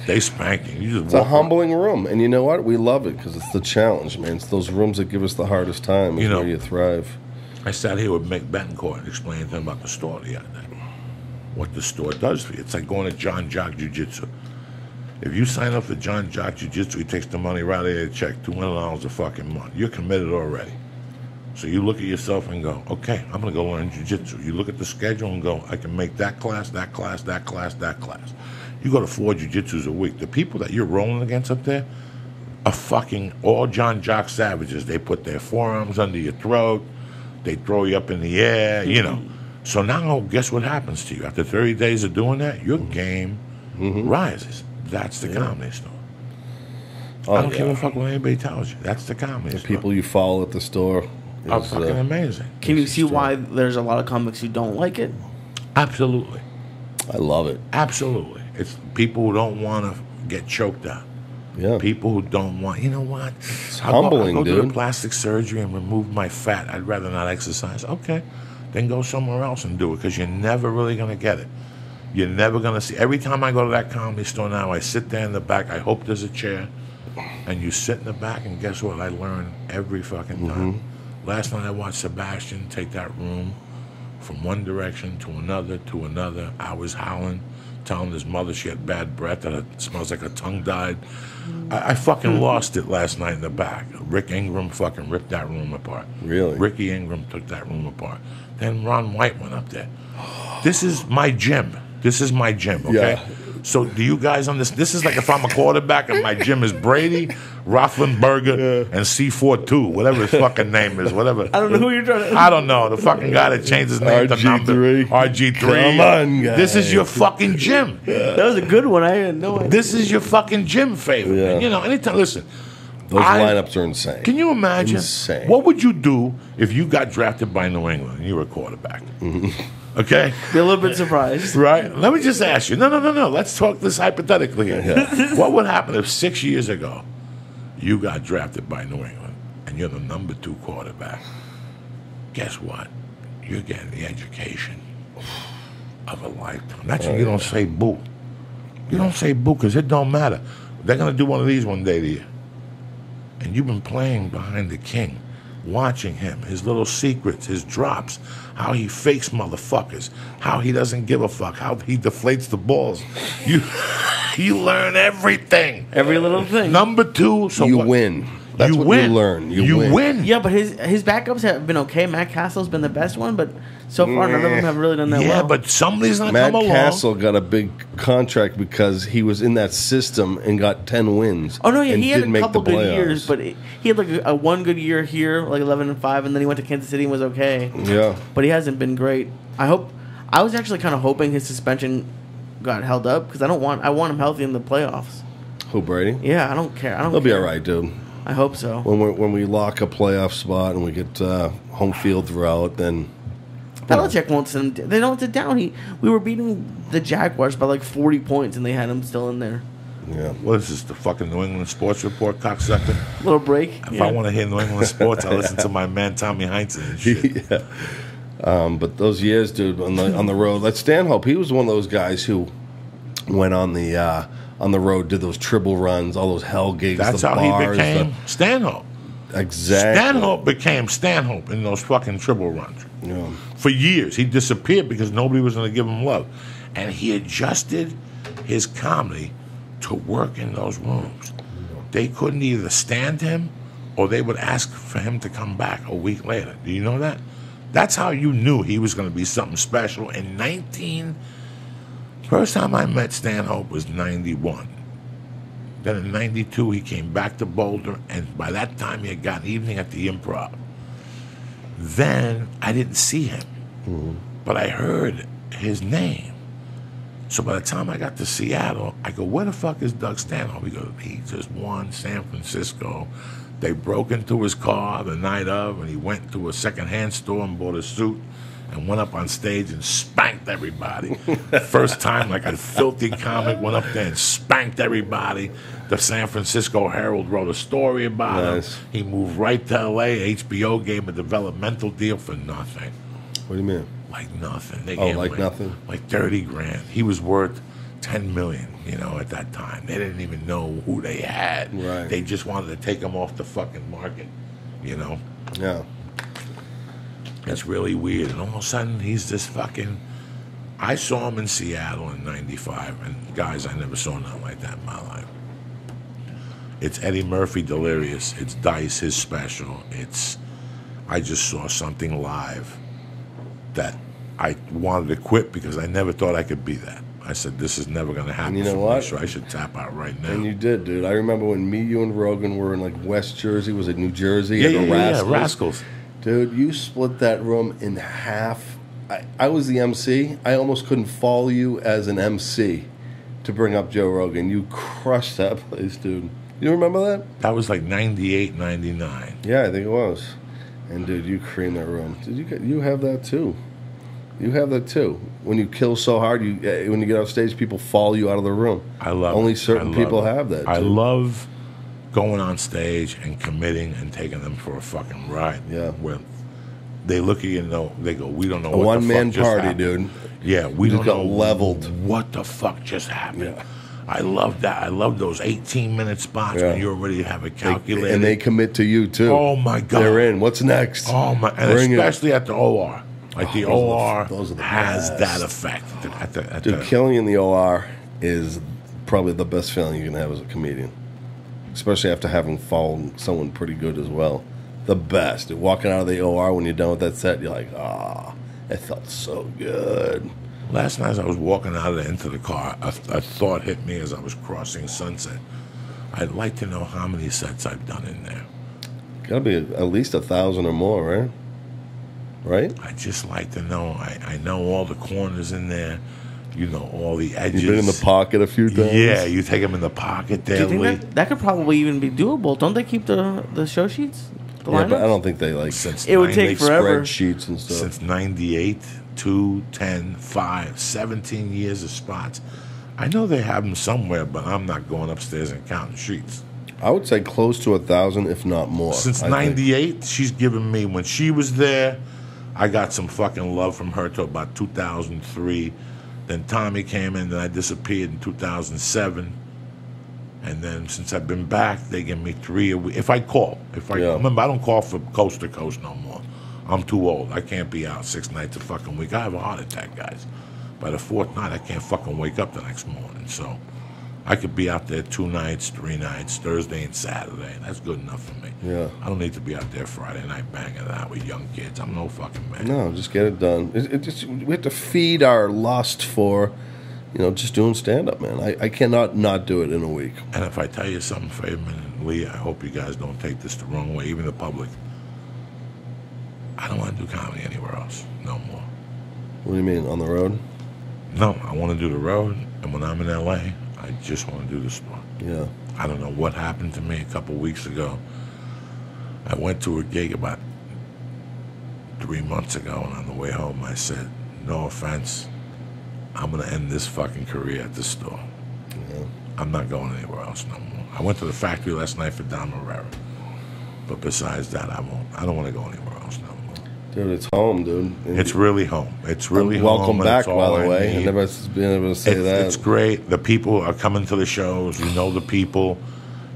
They spank you. You just It's a humbling room, and you know what? We love it because it's the challenge, man. It's those rooms that give us the hardest time. It's where you thrive. I sat here with Mick Betancourt and explained to him about the store the other day. What the store does for you. It's like going to John Jock Jiu-Jitsu. If you sign up for John Jock Jiu-Jitsu, he takes the money right out of your check, $200 a fucking month. You're committed already. So you look at yourself and go, okay, I'm going to go learn jiu-jitsu. You look at the schedule and go, I can make that class, that class, that class, that class. You go to 4 jiu-jitsus a week. The people that you're rolling against up there are fucking all John Jock savages. They put their forearms under your throat. They throw you up in the air, you know. So now guess what happens to you? After 30 days of doing that, your game rises. That's the Comedy Store. I don't give a fuck what anybody tells you. That's the Comedy Store. People you follow at the store are fucking amazing. Can you see why there's a lot of comics who don't like it? Absolutely. I love it. Absolutely. It's people who don't want to get choked out. Yeah. People who don't want, you know what? It's humbling, I'll go dude. to plastic surgery and remove my fat. I'd rather not exercise. Okay. Then go somewhere else and do it because you're never really going to get it. You're never going to see. Every time I go to that Comedy Store now, I sit there in the back. I hope there's a chair. And you sit in the back, and guess what? I learn every fucking time. Last night I watched Sebastian take that room from one direction to another to another. I was howling, telling his mother she had bad breath, that it smells like her tongue died. I fucking lost it last night in the back. Rick Ingram fucking ripped that room apart. Really? Ricky Ingram took that room apart. Then Ron White went up there. This is my gym. This is my gym, okay? Yeah. So do you guys understand? This is like if I'm a quarterback and my gym is Brady, Roethlisberger, and C42, whatever his fucking name is, whatever. I don't know who you're trying to... I don't know. The fucking guy that changed his name to number. RG3. Come on, guys. This is your fucking gym. That was a good one. I had no idea. This is your fucking gym favorite. Yeah. You know, anytime, listen. Those lineups are insane. Can you imagine? Insane. What would you do if you got drafted by New England and you were a quarterback? Okay? Be a little bit surprised. Right? Let me just ask you. No. Let's talk this hypothetically here. Yeah. What would happen if 6 years ago you got drafted by New England and you're the number 2 quarterback? Guess what? You're getting the education of a lifetime. That's why you don't say boo. You don't say boo because it don't matter. They're going to do one of these one day to you. And you've been playing behind the king, watching him, his little secrets, his drops, how he fakes motherfuckers, how he doesn't give a fuck, how he deflates the balls. You learn everything. Every little thing. Number 2, so you what? win. That's you what win. you learn. You win. Yeah, but his backups have been okay. Matt Castle's been the best one, but so far none of them have really done that well. Yeah, but somebody's not Matt come along. Castle got a big contract because he was in that system and got 10 wins. Oh no, yeah, and he had didn't a make couple the good playoffs. years, but he had like a one good year here, like 11-5, and then he went to Kansas City and was okay. Yeah. But he hasn't been great. I was actually kind of hoping his suspension got held up because I want him healthy in the playoffs. Who, Brady? Yeah, I don't care. He'll be all right, dude. I hope so. When we lock a playoff spot and we get home field throughout, then Belichick won't send him. They don't sit down. We were beating the Jaguars by like 40 points, and they had him still in there. yeah. What is this, the fucking New England Sports Report, cocksucker? Little break. If I want to hear New England sports, I listen to my man Tommy Heinsohn and shit. Yeah. But those years, dude, on the road, like Stanhope, he was one of those guys who went on the road, did those triple runs, all those hell gigs. That's the how bars, he became Stanhope. Exactly. Stanhope became Stanhope in those fucking triple runs. Yeah. For years, he disappeared because nobody was going to give him love. And he adjusted his comedy to work in those rooms. They couldn't either stand him or they would ask for him to come back a week later. Do you know that? That's how you knew he was going to be something special. First time I met Stanhope was 91. Then in 92, he came back to Boulder, and by that time, he had got an evening at the Improv. Then I didn't see him, but I heard his name. So by the time I got to Seattle, I go, where the fuck is Doug Stanhope? He goes, he just won San Francisco. They broke into his car the night of, and he went to a secondhand store and bought a suit and went up on stage and spanked everybody. First time, like a filthy comic, went up there and spanked everybody. The San Francisco Herald wrote a story about him. He moved right to L.A. HBO gave him a developmental deal for nothing. What do you mean? Like nothing. They gave him nothing? Like 30 grand. He was worth 10 million, at that time. They didn't even know who they had. Right. They just wanted to take him off the fucking market, Yeah. It's really weird. And all of a sudden, he's this fucking... I saw him in Seattle in 95, and guys, I never saw nothing like that in my life. It's Eddie Murphy Delirious. It's Dice, his special. I just saw something live that I wanted to quit because I never thought I could be that. I said, this is never going to happen. And you know for what? Me, so I should tap out right now. And you did, dude. I remember when me, you, and Rogan were in like West Jersey. Was it New Jersey? Yeah, Rascals. Dude, you split that room in half. I was the MC. I almost couldn't follow you as an MC to bring up Joe Rogan. You crushed that place, dude. You remember that? That was like 98, 99. Yeah, I think it was. And, dude, you creamed that room. Dude, you have that, too. You have that, too. When you kill so hard, when you get off stage, people follow you out of the room. I love Only certain people have that, too. I love going on stage and committing and taking them for a fucking ride. Yeah. Where they look at you and they go, we don't know what the fuck one-man just party, happened. dude. Yeah, we just don't know got leveled. What the fuck just happened. Yeah. I love that. I love those 18-minute spots when you already have it calculated. And they commit to you, too. Oh, my God. They're in. What's next? Oh, my. And especially at the OR. Like the OR those are the has best. that effect. Dude, killing in the OR is probably the best feeling you can have as a comedian. Especially after having fallen someone pretty good as well. The best. Dude, walking out of the OR when you're done with that set, you're like, it felt so good. Last night as I was walking out of there into the car, a thought hit me as I was crossing Sunset. I'd like to know how many sets I've done in there. Gotta be at least 1,000 or more, right? Right? I'd just like to know. I know all the corners in there. All the edges. You've been in the pocket a few times? Yeah, you take them in the pocket daily. Do you think that could probably even be doable? Don't they keep the show sheets? Yeah, but I don't think they like... It would take forever. Spreadsheets and stuff. Since 98, 2, 10, 5, 17 years of spots. I know they have them somewhere, but I'm not going upstairs and counting sheets. I would say close to 1,000, if not more. Since 98, she's given me... When she was there, I got some fucking love from her till about 2003. Then Tommy came in, then I disappeared in 2007. And then since I've been back, they give me 3 a week. If I call. Remember, I don't call for coast to coast no more. I'm too old. I can't be out 6 nights a fucking week. I have a heart attack, guys. By the 4th night, I can't fucking wake up the next morning. So I could be out there 2 nights, 3 nights, Thursday and Saturday. That's good enough for me. Yeah. I don't need to be out there Friday night banging it out with young kids. I'm no fucking man. No, just get it done. We have to feed our lust for... just doing stand-up, man. I cannot not do it in a week. And if I tell you something, Faverman and Lee, I hope you guys don't take this the wrong way, even the public. I don't want to do comedy anywhere else, no more. What do you mean, on the road? No, I want to do the road, and when I'm in L.A., I just want to do the store. Yeah. I don't know what happened to me a couple weeks ago. I went to a gig about 3 months ago, and on the way home, I said, no offense, I'm going to end this fucking career at the store. Yeah. I'm not going anywhere else no more. I went to the factory last night for Don Herrera. But besides that, I don't want to go anywhere else no more. Dude, it's home, dude. And it's really home. It's really home. Welcome back, by the way. I never been able to say that. It's great. The people are coming to the shows. You know the people.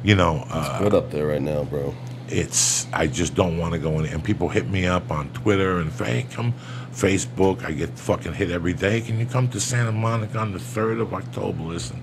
It's good up there right now, bro. I just don't want to go in. And people hit me up on Twitter and hey, come Facebook. I get fucking hit every day. Can you come to Santa Monica on the 3rd of October? Listen,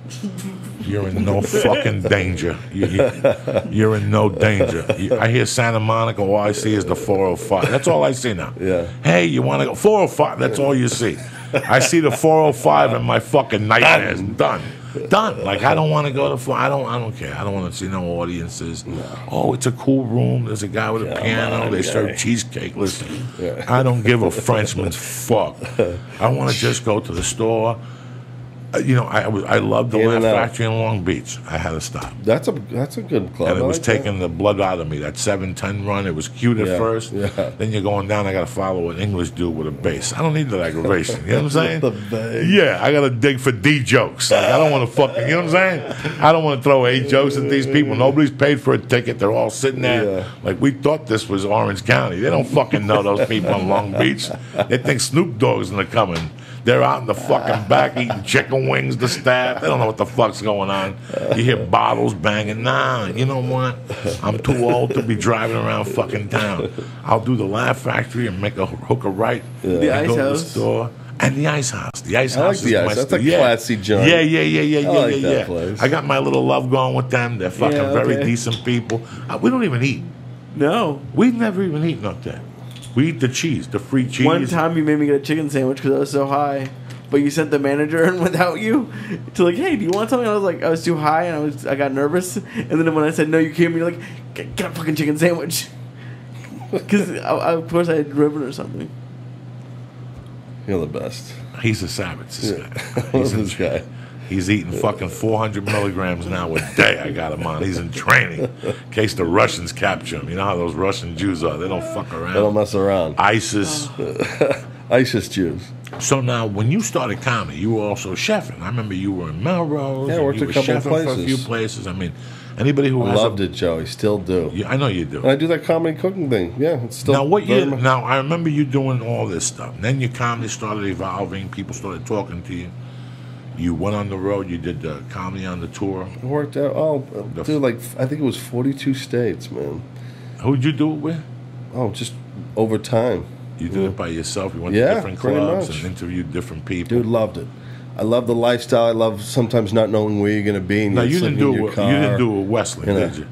you're in no fucking danger. You're in no danger. I hear Santa Monica, all I see is the 405. That's all I see now. Yeah. Hey, you want to go? 405, that's all you see. I see the 405 and my fucking nightmares. Done. Like, I don't want to go to I don't care. I don't want to see no audiences. No. Oh, it's a cool room. There's a guy with a piano. They serve cheesecake. Listen, I don't give a Frenchman's fuck. I want to just go to the store. I loved the Laugh Factory in Long Beach. I had to stop. That's a good club. And it was taking the blood out of me. That 7-10 run, it was cute at first. Yeah. Then you're going down. I got to follow an English dude with a bass. I don't need that aggravation. You know what I'm saying? The bass. Yeah, I got to dig for D jokes. Like, I don't want to fucking. You know what I'm saying? I don't want to throw 8 jokes at these people. Nobody's paid for a ticket. They're all sitting there like we thought this was Orange County. They don't fucking know those people in Long Beach. They think Snoop Dogg's gonna come in. They're out in the fucking back eating chicken wings, the staff. They don't know what the fuck's going on. You hear bottles banging. Nah, you know what? I'm too old to be driving around fucking town. I'll do the Laugh Factory and make a hook a right. The Ice go to the House. store. And the Ice House. The Ice I like House the is Ice. my That's a st- classy joint. Yeah. I like that place. I got my little love going with them. They're fucking very decent people. We don't even eat. No. We've never even eaten up there. We eat the cheese, the free cheese. One time you made me get a chicken sandwich because I was so high, but you sent the manager in without you to like, hey, do you want something? I was like, I was too high and I got nervous. And then when I said no, you came and you're like, get a fucking chicken sandwich. Because of course I had driven or something. You're the best. He's a savage, this guy. This guy. He's eating fucking 400 milligrams now a day. I got him on. He's in training in case the Russians capture him. You know how those Russian Jews are. They don't fuck around. They don't mess around. ISIS. ISIS Jews. So now, when you started comedy, you were also chefing. I remember you were in Melrose. Yeah, I worked you a were couple of chefing for a places. few places. I mean, anybody who I loved it, Joey. Still do. I know you do. And I do that comedy cooking thing. Yeah, it's still. Now, what very year? much- Now, I remember you doing all this stuff. Then your comedy started evolving. People started talking to you. You went on the road. You did the comedy on the tour. It worked out. Oh, dude, like I think it was 42 states, man. Who'd you do it with? Oh, just over time. You did it by yourself. You went to Yeah, different pretty clubs much. and interviewed different people. Dude, loved it. I love the lifestyle. I love sometimes not knowing where you're going to be. And Now, you're you didn't sleeping do in it. your You didn't car. do it with Wesley, You know. did you?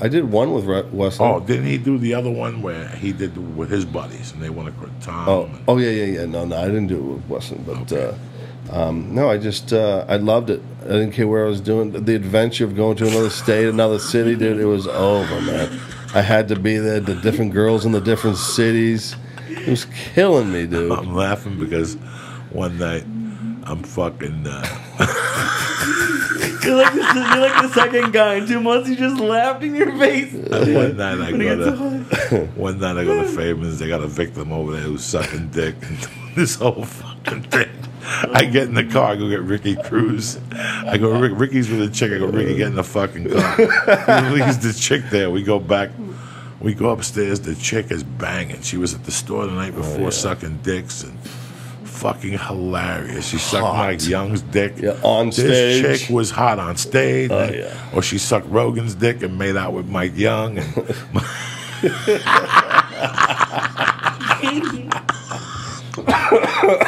I did one with Wesley. Oh, didn't he do the other one where he did with his buddies and they went across Tom? Oh, yeah. No, I didn't do it with Wesley, but no, I just I loved it. I didn't care where I was doing the adventure of going to another state, another city, dude. It was over, man. I had to be there. The different girls in the different cities. It was killing me, dude. I'm laughing because one night I'm fucking. You're like the second guy in 2 months. You just laughed in your face. One night I go to Faverman's. They got a victim over there who's sucking dick. And this whole fucking thing. I get in the car. I go get Ricky Cruz. I go, Ricky's with a chick. I go, Ricky, get in the fucking car. He leaves the chick there. We go back. We go upstairs. The chick is banging. She was at the store the night before sucking dicks and fucking hilarious. She sucked Mike Young's dick. Yeah, on stage. This chick was hot on stage. Oh, yeah. Or she sucked Rogan's dick and made out with Mike Young. And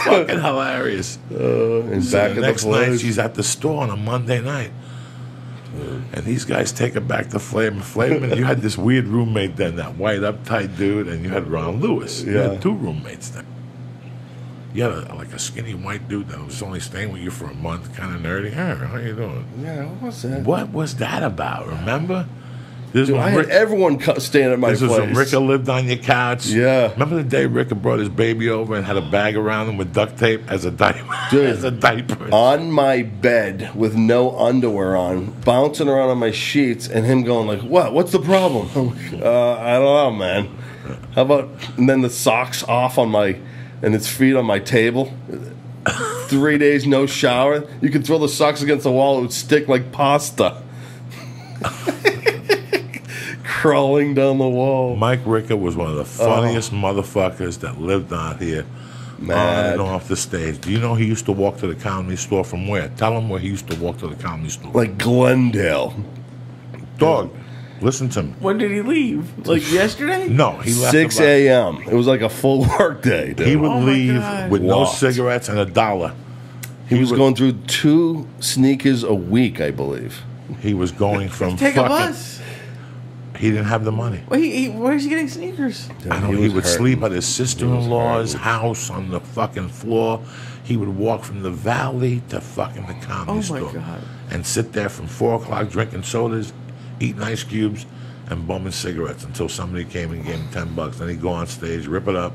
fucking hilarious. And So back the at next the night, place. she's at the store on a Monday night. And these guys take her back to Flamin'. Flamin', you had this weird roommate then, that white uptight dude, and you had Ron Lewis. You Yeah. had 2 roommates then. You had like a skinny white dude that was only staying with you for a month, kind of nerdy. Hey, how you doing? Yeah, what was that? What was that about? Remember? This Dude, I had everyone staying at my this place. was when Ricka lived on your couch. Yeah. Remember the day Ricka brought his baby over and had a bag around him with duct tape as a diaper? Dude. As a diaper. On my bed with no underwear on, bouncing around on my sheets, and him going like, "What? What's the problem?" I'm like, I don't know, man. How about and then the socks off on my and his feet on my table. 3 days no shower. You could throw the socks against the wall; it would stick like pasta. Crawling down the wall. Mike Ricka was one of the funniest motherfuckers that lived out here. On Mad. and off the stage. Do you know he used to walk to the comedy store from where? Tell him where he used to walk to the comedy store. Like Glendale. Dog. Listen to me. When did he leave? Like yesterday? No, he left 6 a.m. It was like a full work day, dude. He would Oh my leave God. with no Walked. cigarettes and $1. He was going through 2 sneakers a week, I believe. He was going from Take fucking. a bus. He didn't have the money. Well, where's he getting sneakers? I know He he was would hurting. sleep at his sister-in-law's hurting. house on the fucking floor. He would walk from the valley to fucking the comedy Oh my store God. and sit there from 4 o'clock drinking sodas, eating ice cubes, and bumming cigarettes until somebody came and gave him $10. Then he'd go on stage, rip it up.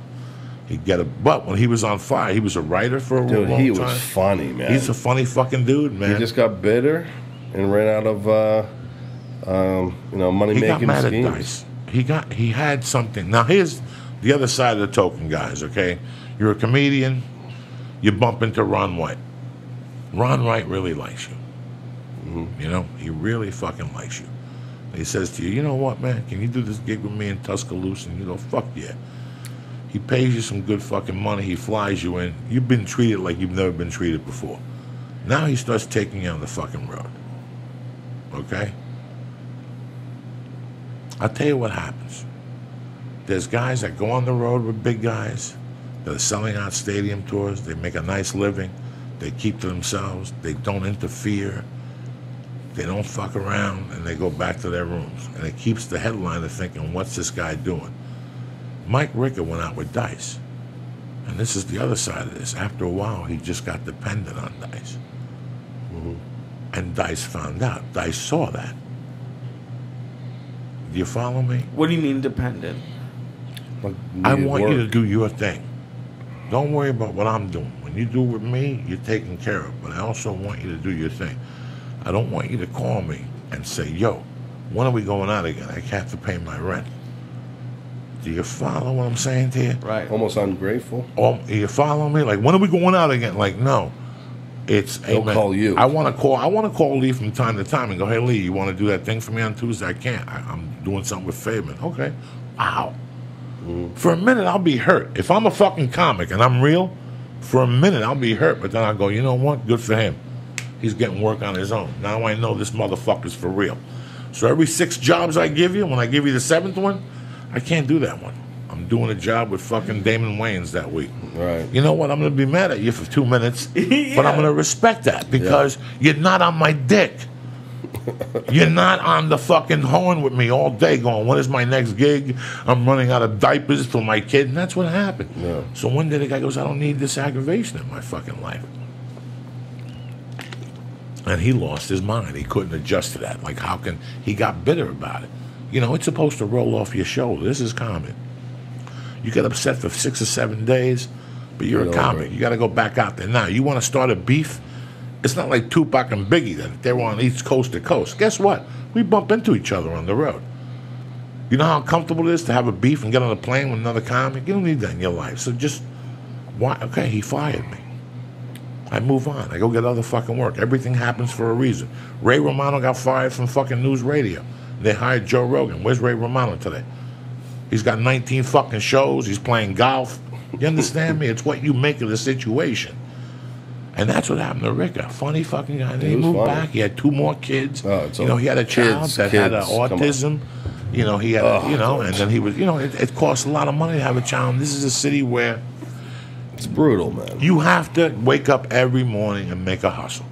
He'd get a. But when he was on fire, he was a writer for a Dude, long he time. was funny, man. He's a funny fucking dude, man. He just got bitter and ran out of, money He got making mad schemes. at Dice. He had something. Now here's the other side of the token, guys. Okay, you're a comedian. You bump into Ron White. Ron White really likes you. You know, he really fucking likes you. And he says to you, you know what, man? Can you do this gig with me in Tuscaloosa? And you go, fuck yeah. He pays you some good fucking money. He flies you in. You've been treated like you've never been treated before. Now he starts taking you on the fucking road. Okay? I'll tell you what happens. There's guys that go on the road with big guys that are selling out stadium tours. They make a nice living. They keep to themselves. They don't interfere. They don't fuck around, and they go back to their rooms. And it keeps the headliner thinking, what's this guy doing? Mike Ricker went out with Dice. And this is the other side of this. After a while, he just got dependent on Dice. And Dice found out. Dice saw that. Do you follow me? What do you mean dependent? Like, I needed want you to work. do your thing. Don't worry about what I'm doing. When you do with me, you're taken care of. But I also want you to do your thing. I don't want you to call me and say, yo, when are we going out again? I have to pay my rent. Do you follow what I'm saying to you? Right. Almost ungrateful. Or you follow me? Like, when are we going out again? Like, no. It's They'll man, call you. I want to call Lee from time to time and go, hey Lee, you want to do that thing for me on Tuesday? I can't. I'm doing something with Faverman. Okay. Wow. For a minute I'll be hurt. If I'm a fucking comic and I'm real, for a minute I'll be hurt, but then I'll go, you know what? Good for him. He's getting work on his own. Now I know this motherfucker's for real. So every 6 jobs I give you, when I give you the 7th one, I can't do that one. I'm doing a job with fucking Damon Wayans that week. Right. You know what? I'm going to be mad at you for 2 minutes, but I'm going to respect that because you're not on my dick. You're not on the fucking horn with me all day going, when is my next gig? I'm running out of diapers for my kid, and that's what happened. Yeah. So one day the guy goes, I don't need this aggravation in my fucking life. And he lost his mind. He couldn't adjust to that. Like, how can he got bitter about it? You know, it's supposed to roll off your shoulder. This is common. You get upset for 6 or 7 days, but you're Get a over comic. it. You got to go back out there. Now, you want to start a beef? It's not like Tupac and Biggie that they were on East Coast to coast. Guess what? We bump into each other on the road. You know how uncomfortable it is to have a beef and get on a plane with another comic? You don't need that in your life. So just, why? Okay, he fired me. I move on. I go get other fucking work. Everything happens for a reason. Ray Romano got fired from fucking News Radio. They hired Joe Rogan. Where's Ray Romano today? He's got 19 fucking shows. He's playing golf. You understand me? It's what you make of the situation. And that's what happened to Rick. A funny fucking guy. Then he was moved funny. back. He had 2 more kids. Oh, it's You know, he had a child kids, that had kids, come on. autism. You know, he had, and then he was, it costs a lot of money to have a child. This is a city where It's brutal, man. you have to wake up every morning and make a hustle.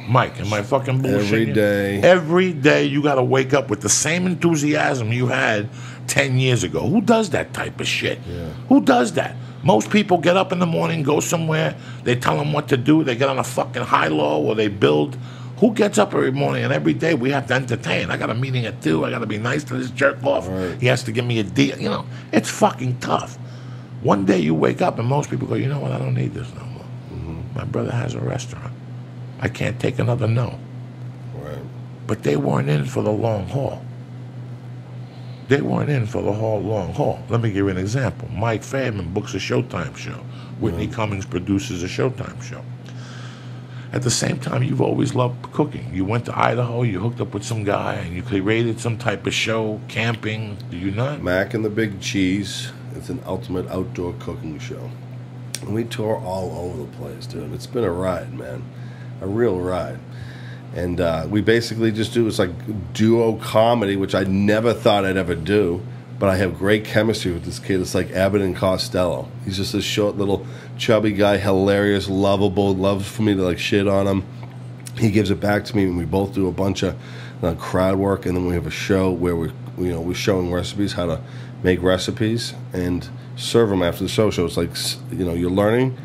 Mike, am I fucking bullshitting Every you? day. Every day you got to wake up with the same enthusiasm you had 10 years ago. Who does that type of shit? Yeah. Who does that? Most people get up in the morning, go somewhere, they tell them what to do, they get on a fucking high-low or they build. Who gets up every morning and every day we have to entertain? I got a meeting at 2, I got to be nice to this jerk off. Right. He has to give me a deal. You know, it's fucking tough. One day you wake up and most people go, you know what, I don't need this no more. My brother has a restaurant. I can't take another no. Right. But they weren't in for the long haul. They weren't in for the whole long haul. Let me give you an example. Mike Faverman books a Showtime show. Whitney Cummings produces a Showtime show. At the same time, you've always loved cooking. You went to Idaho, you hooked up with some guy, and you created some type of show, camping. Do you not? Mac and the Big Cheese. It's an ultimate outdoor cooking show. And we tour all over the place, dude. It's been a ride, man. A real ride. And we basically just do, it's like duo comedy, which I never thought I'd ever do. But I have great chemistry with this kid. It's like Abbott and Costello. He's just a short little chubby guy, hilarious, lovable, loves for me to like shit on him. He gives it back to me, and we both do a bunch of crowd work, and then we have a show where we're showing recipes, how to make recipes, and serve them after the show. So it's like, you're learning,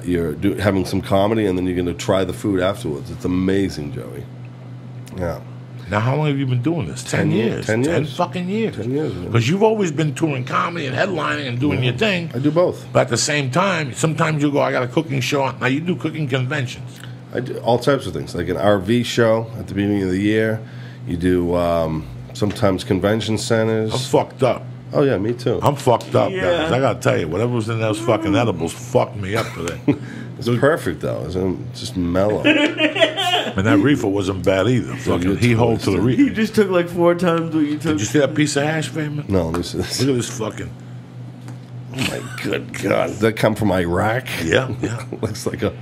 you're having some comedy, and then you're going to try the food afterwards. It's amazing, Joey. Yeah. Now, how long have you been doing this? 10 years. 10 years. 10 fucking years. 10 years. Because you've always been touring comedy and headlining and doing your thing. I do both. But at the same time, sometimes you go, I got a cooking show. Now, you do cooking conventions. I do all types of things, like an RV show at the beginning of the year. You do sometimes convention centers. I'm fucked up. Oh, yeah, me too. I'm fucked up, Yeah. guys. I got to tell you, whatever was in those fucking edibles fucked me up today. It's perfect, though. It's just mellow. And that reefer wasn't bad either. Fucking, he holds to the He reefer. just took like 4 times what you took. Did you see that piece of hash, Faverman? No, let me see this. Look at this fucking... Oh, my good God. Does that come from Iraq? Yeah, yeah. Looks like a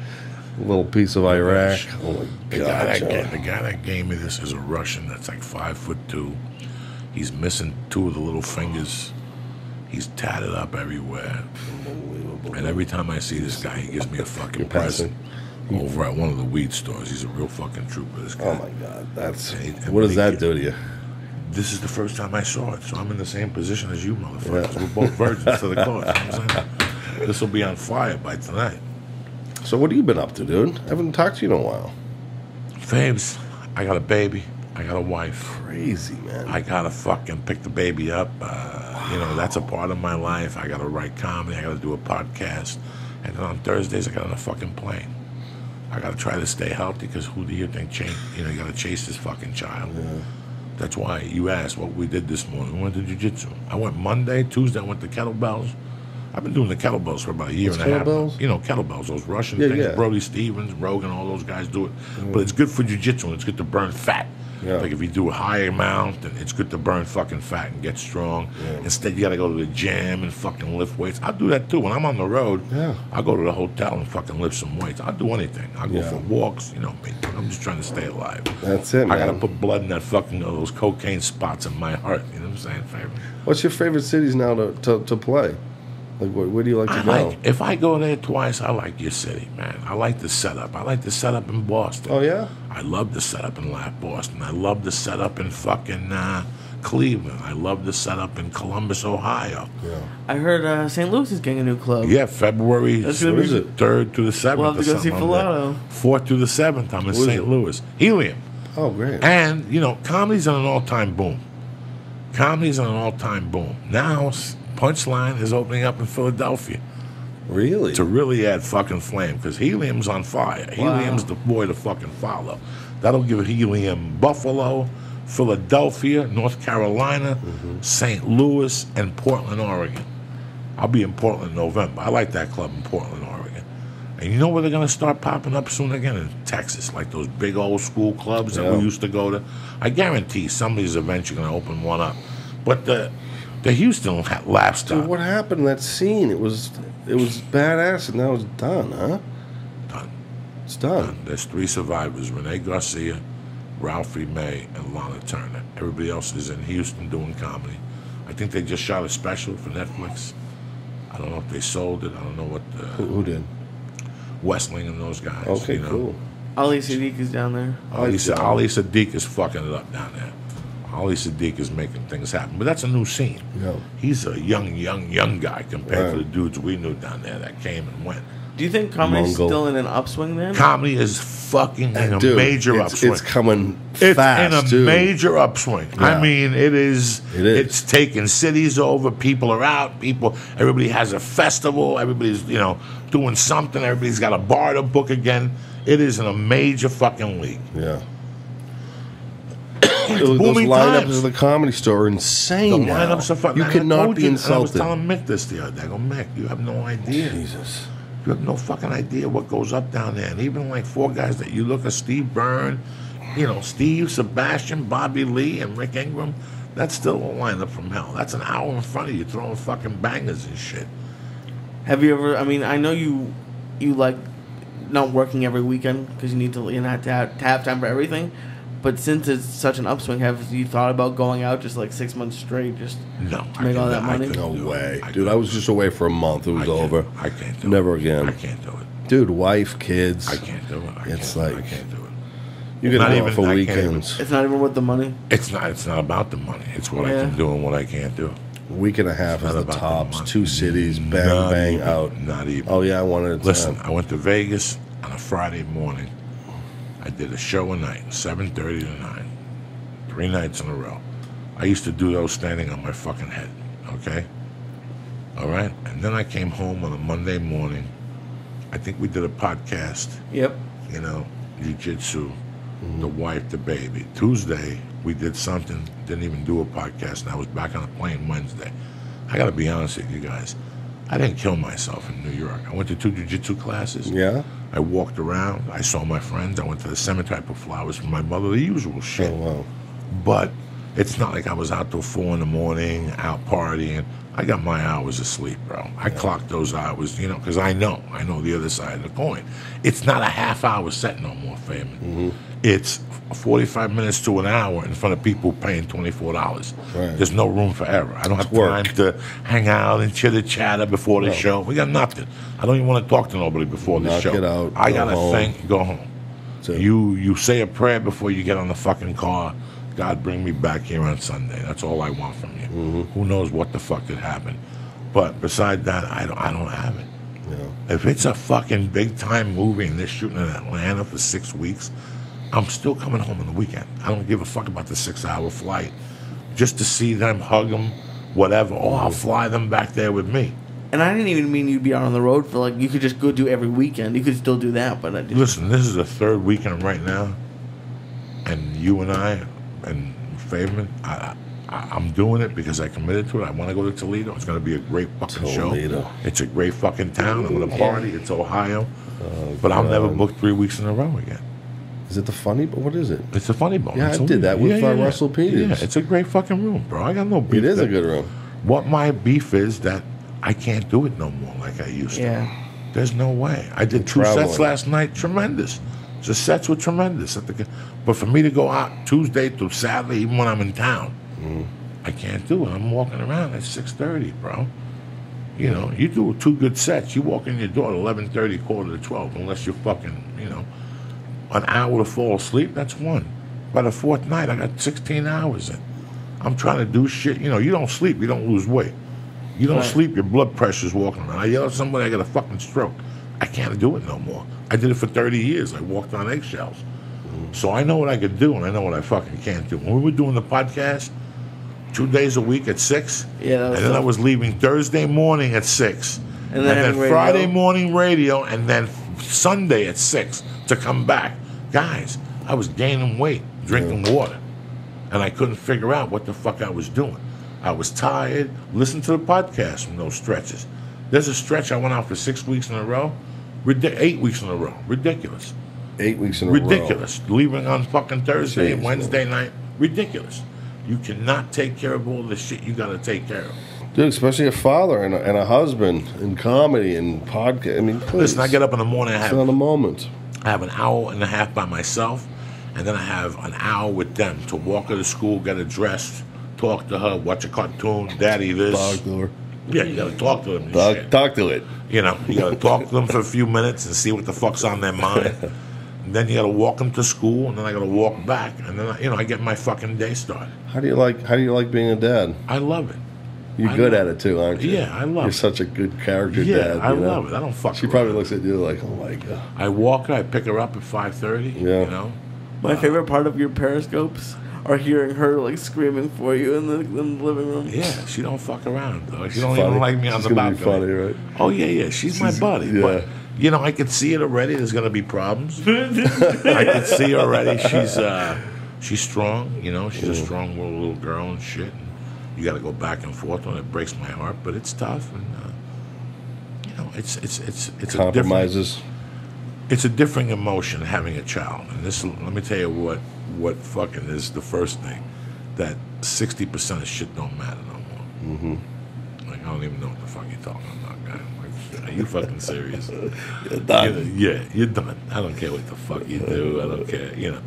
little piece of Iraq. Oh, my The God. guy that gave me this is a Russian that's like 5'2". He's missing 2 of the little fingers. He's tatted up everywhere. And every time I see this guy, he gives me a fucking You're passing. present over at one of the weed stores. He's a real fucking trooper, this guy. Oh, my God. That's... And What does that do to you? This is the first time I saw it, so I'm in the same position as you motherfuckers. Yeah. We're both virgins to the cause. You know what I'm saying? This will be on fire by tonight. So what have you been up to, dude? I haven't talked to you in a while. Faves, I got a baby. I got a wife. Crazy, man. I gotta fucking pick the baby up. That's a part of my life. I gotta write comedy. I gotta do a podcast. And then on Thursdays, I got on a fucking plane. I gotta try to stay healthy because who do you think you gotta chase this fucking child. Yeah. That's why you asked what we did this morning. We went to jiu-jitsu. I went Monday, Tuesday I went to kettlebells. I've been doing the kettlebells for about a year and a half. Kettlebells? You know, kettlebells, those Russian things. Yeah. Brody Stevens, Rogan, all those guys do it. But it's good for jiu-jitsu and it's good to burn fat. Yeah. Like if you do a high amount, then it's good to burn fucking fat and get strong. Yeah. Instead, you got to go to the gym and fucking lift weights. I'll do that too. When I'm on the road, I'll go to the hotel and fucking lift some weights. I'll do anything. I'll go for walks. You know me. I'm just trying to stay alive. That's it, man. I got to put blood in that fucking those cocaine spots in my heart. You know what I'm saying, Favorite? What's your favorite cities now to play? Like, where do you like to go? If I go there twice, I like your city, man. I like the setup. I like the setup in Boston. Oh, yeah? I love the setup in Boston. I love the setup in fucking Cleveland. I love the setup in Columbus, Ohio. Yeah. I heard St. Louis is getting a new club. Yeah, February That's gonna be 3rd to the 7th. We'll have to go see Filato. 4th to the 7th, I'm in St. Louis. Helium. Oh, great. And, comedy's on an all-time boom. Comedy's on an all-time boom. Now, Punchline is opening up in Philadelphia. Really? To really add fucking flame, because Helium's on fire. Wow. Helium's the boy to fucking follow. That'll give Helium Buffalo, Philadelphia, North Carolina, St. Louis, and Portland, Oregon. I'll be in Portland in November. I like that club in Portland, Oregon. And you know where they're going to start popping up soon again? In Texas, like those big old school clubs that we used to go to. I guarantee some of these events you're going to open one up. But the Houston last Dude, time. what happened in that scene? It was badass, and now it's done, huh? Done. It's done. There's 3 survivors: Renee Garcia, Ralphie May, and Lana Turner. Everybody else is in Houston doing comedy. I think they just shot a special for Netflix. I don't know if they sold it. I don't know what. Who did? Westling and those guys. Okay, cool. Ali Sadiq is down there. Ali Sadiq is fucking it up down there. Ali Sadiq is making things happen. But that's a new scene. Yeah. He's a young guy compared to the dudes we knew down there that came and went. Do you think comedy's Mongol. still in an upswing then? Comedy is fucking in a Dude, major upswing. It's coming It's fast, in a too. major upswing. Yeah. I mean, it is. It is. It's taking cities over. People are out. Everybody has a festival. Everybody's, doing something. Everybody's got a bar to book again. It is in a major fucking league. Yeah. Those booming lineups times. of the Comedy Store are insane. The lineups are fucking. You I cannot told be you, and I was insulted. telling Mick this the other day. I go, Mick, you have no idea. Jesus. You have no fucking idea what goes up down there. And even like 4 guys that you look at, Steve Byrne, Steve, Sebastian, Bobby Lee, and Rick Ingram, that's still a lineup from hell. That's an hour in front of you throwing fucking bangers and shit. Have you ever? I mean, I know you like not working every weekend because you need to have to have time for everything. But since it's such an upswing, have you thought about going out just like 6 months straight, just No, to make all that money? No way. Dude, I was just away for a month. It was over. I can't do it. Never again. I can't do it. Dude, wife, kids. I can't do it. I It's can't, like- I can't do it. You get Not it even- for I can't weekends. It's not even worth the money. It's not about the money. It's what I Yeah. can do and what I can't do. Week and a half Not is the about the tops. money. 2 cities, bang, Not bang, even, out. Not even. Oh, yeah, I wanted to. Listen, I went to Vegas on a Friday morning. I did a show a night, 7:30 to 9. 3 nights in a row. I used to do those standing on my fucking head, okay? All right? And then I came home on a Monday morning. I think we did a podcast, Yep. you know, jiu-jitsu, the wife, the baby. Tuesday, we did something, didn't even do a podcast, and I was back on a plane Wednesday. I got to be honest with you guys. I didn't kill myself in New York. I went to 2 jiu-jitsu classes. Yeah? I walked around. I saw my friends. I went to the cemetery, I put flowers for my mother, the usual shit. Oh, wow. But it's not like I was out till 4 in the morning, out partying. I got my hours of sleep, bro. I clocked those hours, you know, because I know the other side of the coin. It's not a half hour set no more, Faverman. It's 45 minutes to an hour in front of people paying $24. Right. There's no room for error. I don't have work. time to hang out and chitter-chatter before the show. We got nothing. I don't even want to talk to nobody before the Knock show. it out, I go got to home. think, go home. That's it. You say a prayer before you get on the fucking car. God, bring me back here on Sunday. That's all I want from you. Who knows what the fuck could happen? But beside that, I don't have it. Yeah. If it's a fucking big time movie and they're shooting in Atlanta for 6 weeks, I'm still coming home on the weekend. I don't give a fuck about the 6-hour flight. Just to see them, hug them, whatever. Or I'll fly them back there with me. And I didn't even mean you'd be out on the road for like you could just go do every weekend. You could still do that, but I just, Listen, this is the 3rd weekend right now, and you and I and Faverman, I'm doing it because I committed to it. I want to go to Toledo. It's going to be a great fucking Toledo. show. It's a great fucking town. I'm going to party. It's Ohio. But I'll never book 3 weeks in a row again. Is it the funny? But what is it? It's a funny bone. Yeah, It's I did that with Russell Peters. Yeah, it's a great fucking room, bro. I got no beef. It is a there. good room. What my beef is that I can't do it no more like I used to. yeah. There's no way. I did 2 traveling. sets last night. Tremendous. The sets were tremendous. But for me to go out Tuesday through Saturday, even when I'm in town, I can't do it. I'm walking around at 6:30, bro. You know, you do 2 good sets. You walk in your door at 11:30, quarter to 12, unless you're fucking, you know, an hour to fall asleep. That's 1. By the 4th night, I got 16 hours in. I'm trying to do shit. You know, you don't sleep, you don't lose weight. You don't Right. sleep, your blood pressure's walking around. I yell at somebody, I got a fucking stroke. I can't do it no more. I did it for 30 years. I walked on eggshells. So I know what I could do, and I know what I fucking can't do. When we were doing the podcast, 2 days a week at 6, Yeah, that was and then I tough. was leaving Thursday morning at 6, And then having radio. Friday morning radio, and then Sunday at 6 to come back. Guys, I was gaining weight, drinking water, and I couldn't figure out what the fuck I was doing. I was tired. Listen to the podcast from those stretches. There's a stretch I went out for 6 weeks in a row, 8 weeks in a row. Ridiculous. 8 weeks in a row. Ridiculous. Leaving on fucking Thursday and Jeez, Wednesday night. Ridiculous. You cannot take care of all the shit you got to take care of. Dude, especially a father and a husband in comedy and podcast. I mean, please. Listen, I get up in the morning, It's not a moment. I have an hour and a half by myself, and then I have an hour with them to walk her to school, get her dressed, talk to her, watch a cartoon, daddy this. Talk to her. Yeah, you got to talk to them. and shit. Talk to it. You know, you got to talk to them for a few minutes and see what the fuck's on their mind. And then you got to walk them to school, and then I got to walk back, and then I get my fucking day started. How do you like being a dad? I love it. You're I good love at it too, aren't you? Yeah, I love You're it. such a good character Yeah, dad. I you know? love it. I don't fuck. She around. probably looks at you like, oh my god. I walk her, I pick her up at 5:30. Yeah. You know. My favorite part of your periscopes are hearing her like screaming for you in the living room. Yeah, she don't fuck around though. She don't Funny. even like me on She's the gonna be balcony. funny, right? Oh yeah, she's my buddy. yeah. But you know, I can see it already. There's gonna be problems. I can see already. She's strong. You know, she's a strong little girl and shit. And you got to go back and forth on it. It breaks my heart, but it's tough. And you know, it's Compromises. It's a different emotion having a child. And this, let me tell you what fucking is the first thing, that 60% of shit don't matter no more. Like, I don't even know what the fuck you're talking about, guy. Like, Are you fucking serious? You're done. You're done. I don't care what the fuck you do. I don't care,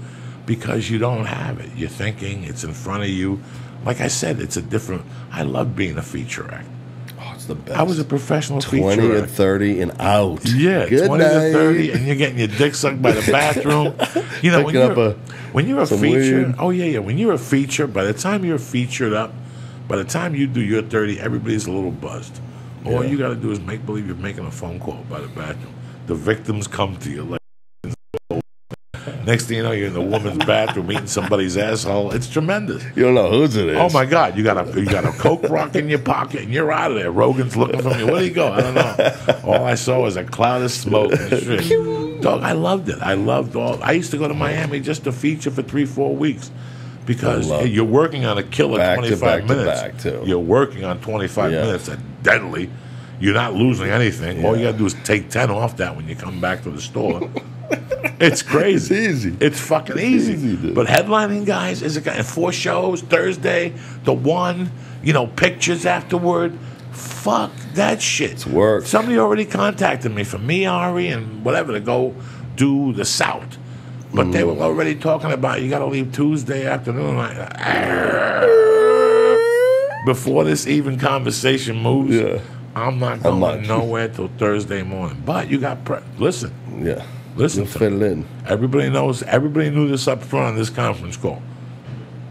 because you don't have it. You're thinking it's in front of you. Like I said, it's a different. I love being a feature act. Oh, it's the best. I was a professional 20 feature and act. 30 and out. Yeah, Good 20 night. to 30, and you're getting your dick sucked by the bathroom. When you're a some feature, weed. oh yeah. When you're a feature, by the time you're featured up, by the time you do your 30, everybody's a little buzzed. All Yeah. you got to do is make believe you're making a phone call by the bathroom. The victims come to you like. Next thing you know, you're in the woman's bathroom eating somebody's asshole. It's tremendous. You don't know whose it is. Oh my God! You got a Coke rock in your pocket and you're out of there. Rogan's looking for me. Where did he go? I don't know. All I saw was a cloud of smoke and shit. Dog, I loved it. I loved all. I used to go to Miami just to feature for 3-4 weeks because you're working on a killer Back to 25 back to minutes. back, too. You're working on 25 Yeah. minutes and deadly. You're not losing anything. All you Yeah. got to do is take 10 off that when you come back to the store. It's crazy. It's easy. It's fucking easy. dude. But headlining, guys, is and 4 shows Thursday, the one, pictures afterward. Fuck that shit. It's work. Somebody already contacted me from Ari and whatever to go do the South, but they were already talking about you got to leave Tuesday afternoon. Before this even conversation moves, Yeah. I'm not I'm going not. nowhere till Thursday morning. But you got listen. Yeah. Listen You'll to fit me. it in. Everybody knows. Everybody knew this up front on this conference call.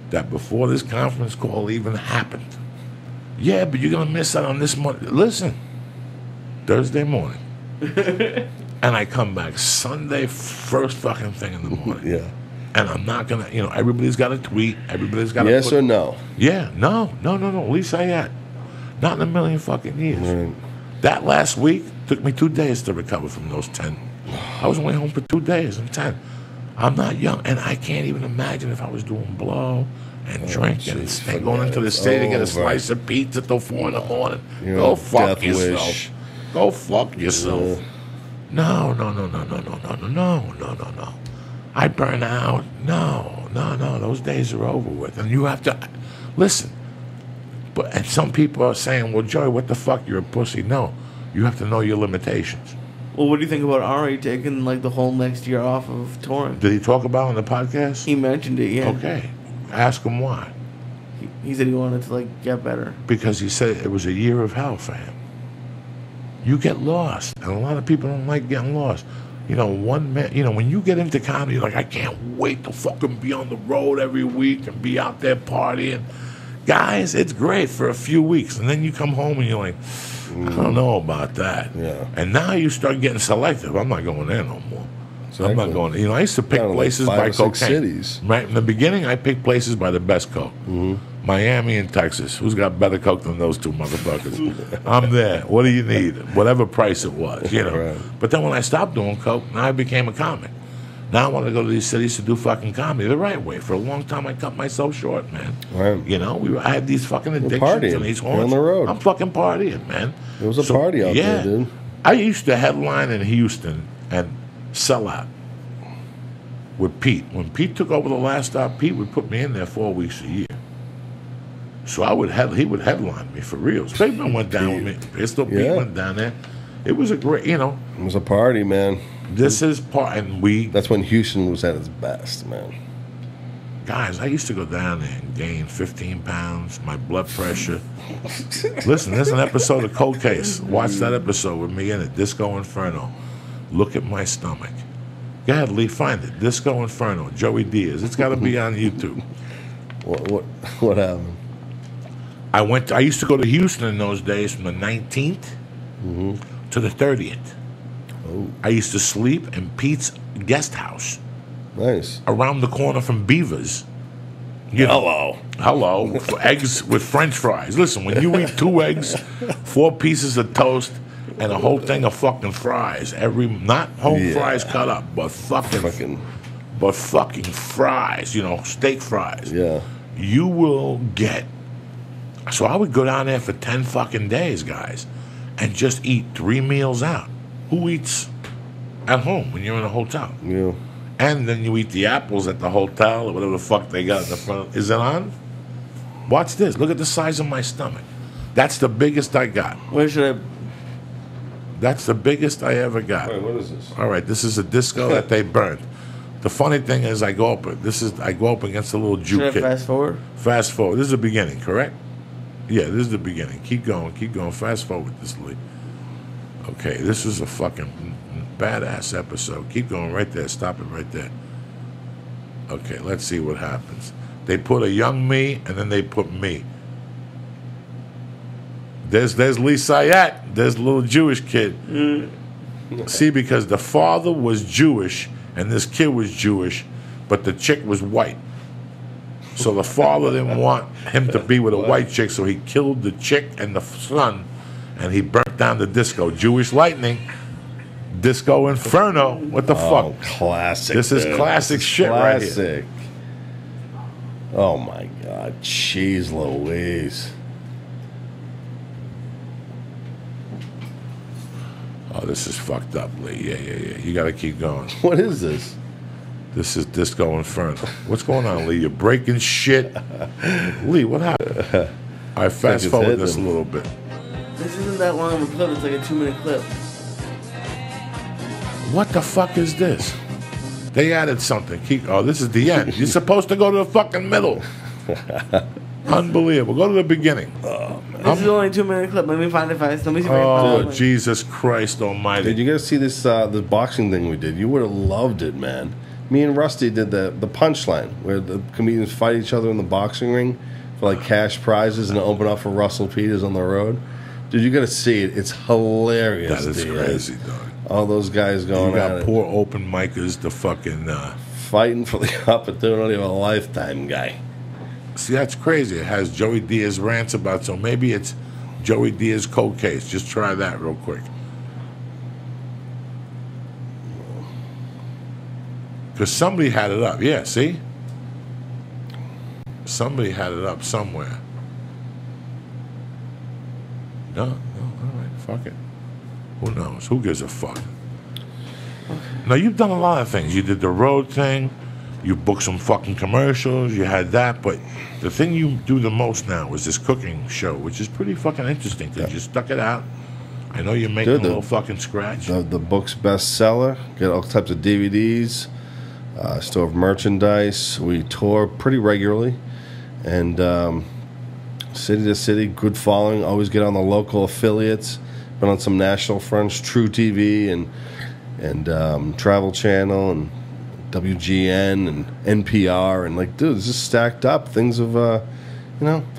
That before this conference call even happened. Yeah, but you're gonna miss out on this month. Listen, Thursday morning, and I come back Sunday first fucking thing in the morning. Yeah. And I'm not gonna. Everybody's got a tweet. Everybody's got. Yes or no? Yeah. No. At least Syatt. Not in a million fucking years. Right. That last week took me 2 days to recover from those 10. I was only home for 2 days. I'm 10. I'm not young, and I can't even imagine if I was doing blow and drinking and going into the state to get a slice of pizza till 4 in the morning. Go fuck death yourself. wish. Go fuck yourself. Yeah. No. I burn out. No. Those days are over with. And you have to listen. And some people are saying, well, Joey, what the fuck? You're a pussy. No. You have to know your limitations. Well, what do you think about Ari taking the whole next year off of touring? Did he talk about it on the podcast? He mentioned it, yeah. Okay. Ask him why. He said he wanted to get better. Because he said it was a year of hell for him. You get lost. And a lot of people don't like getting lost. When you get into comedy, you're like, I can't wait to fucking be on the road every week and be out there partying. Guys, it's great for a few weeks. And then you come home and you're like, I don't know about that. Yeah. And now you start getting selective. I'm not going there no more. Exactly. I'm not going. I used to pick Down to places 5 by or 6 cocaine. cities. Right in the beginning, I picked places by the best coke. Miami and Texas. Who's got better coke than those two motherfuckers? I'm there. What do you need? Whatever price it was, Right. But then when I stopped doing coke, now I became a comic. Now I want to go to these cities to do fucking comedy the right way. For a long time, I cut myself short, man. Right. I had these fucking addictions partying. and these You're haunts. on the road. I'm fucking partying, man. It was a party out there, dude. I used to headline in Houston and sell out with Pete. When Pete took over the Last Stop, Pete would put me in there 4 weeks a year. So he would headline me for real. Spademan went down with me. Pistol Pete went down there. It was a great, It was a party, man. This is part, and That's when Houston was at its best, man. guys, I used to go down there and gain 15 pounds, my blood pressure. Listen, there's an episode of Cold Case. Watch that episode with me in it, Disco Inferno. Look at my stomach. Go ahead, Lee, find it. Disco Inferno, Joey Diaz. It's got to be on YouTube. What happened? I used to go to Houston in those days from the 19th to the 30th. Oh, I used to sleep in Pete's guest house nice. around the corner from Beaver's. Hello. For eggs with French fries. Listen, when you eat 2 eggs, 4 pieces of toast, and a whole thing of fucking fries, not home fries cut up, but fucking fries, steak fries. Yeah. You will get. So I would go down there for 10 fucking days, guys, and just eat 3 meals out. Who eats at home when you're in a hotel? Yeah. And then you eat the apples at the hotel or whatever the fuck they got in the front. Is it on? Watch this. Look at the size of my stomach. That's the biggest I got. Where should I? That's the biggest I ever got. Wait, what is this? All right, this is a disco that they burnt. The funny thing is, I go up against a little Jew Should I kid. fast forward? Fast forward. This is the beginning, correct? Yeah, this is the beginning. Keep going. Fast forward this, Lee. Okay, this is a fucking badass episode. Keep going right there. Stop it right there. Okay, let's see what happens. They put a young me, and then they put me. There's Lee Syatt. There's a little Jewish kid. See, because the father was Jewish, and this kid was Jewish, but the chick was white. So the father didn't want him to be with a white chick, so he killed the chick and the son, and he burnt down the disco. Jewish lightning, Disco Inferno. What the fuck? Classic. This is classic shit right here. Classic. Oh my God, jeez Louise. Oh, this is fucked up, Lee. Yeah. You got to keep going. What is this? This is Disco Inferno. What's going on, Lee? You're breaking shit. Lee, what happened? All right, fast forward this a little bit. This isn't that long of a clip. It's like a 2-minute clip. What the fuck is this? They added something. Oh, this is the end. You're supposed to go to the fucking middle. Unbelievable. Go to the beginning. This is only a 2-minute clip. Let me find it fast. Let me see if I can Oh, find it. Jesus Christ Almighty. Did you guys see this the boxing thing we did? You would have loved it, man. Me and Rusty did the punchline where the comedians fight each other in the boxing ring for like cash prizes and open up for Russell Peters on the road. Dude, you got to see it. It's hilarious. That is dude. crazy, dog. All those guys going You at got it. poor open micers, the fucking... Fighting for the opportunity of a lifetime, guy. See, that's crazy. It has Joey Diaz rants about, so maybe it's Joey Diaz cold case. Just try that real quick. Because somebody had it up. Yeah, see? Somebody had it up somewhere. No, all right, fuck it. Who knows? Who gives a fuck? Now, you've done a lot of things. You did the road thing. You booked some fucking commercials. You had that. But the thing you do the most now is this cooking show, which is pretty fucking interesting because you stuck it out. I know you're making a little fucking scratch. The book's bestseller. Get all types of DVDs. Store of merchandise. We tour pretty regularly. And city to city, good following. Always get on the local affiliates. Been on some national fronts, True TV and Travel Channel and WGN and NPR. And like, dude, it's just stacked up. Things of, I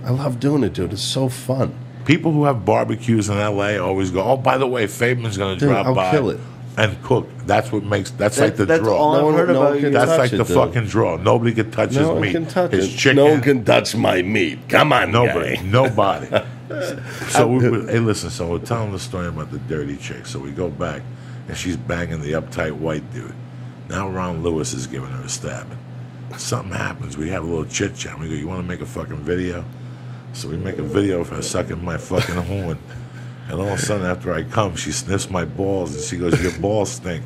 love doing it, dude. It's so fun. People who have barbecues in L.A. always go, oh, by the way, Faverman's going to drop I'll by kill it. and cook. That's what makes, that's like the That's draw. all I've heard about you. That's like touch the it, dude. fucking draw. Nobody can touch No his one meat. can touch his it. chicken. No one can touch my meat. Come on, Nobody. guy. Nobody. So, hey, listen, so we're telling the story about the dirty chick. So we go back, and she's banging the uptight white dude. Now Ron Lewis is giving her a stabbing. Something happens. We have a little chit-chat. We go, you want to make a fucking video? So we make a video of her sucking my fucking horn. And all of a sudden, after I come, she sniffs my balls, and she goes, your balls stink.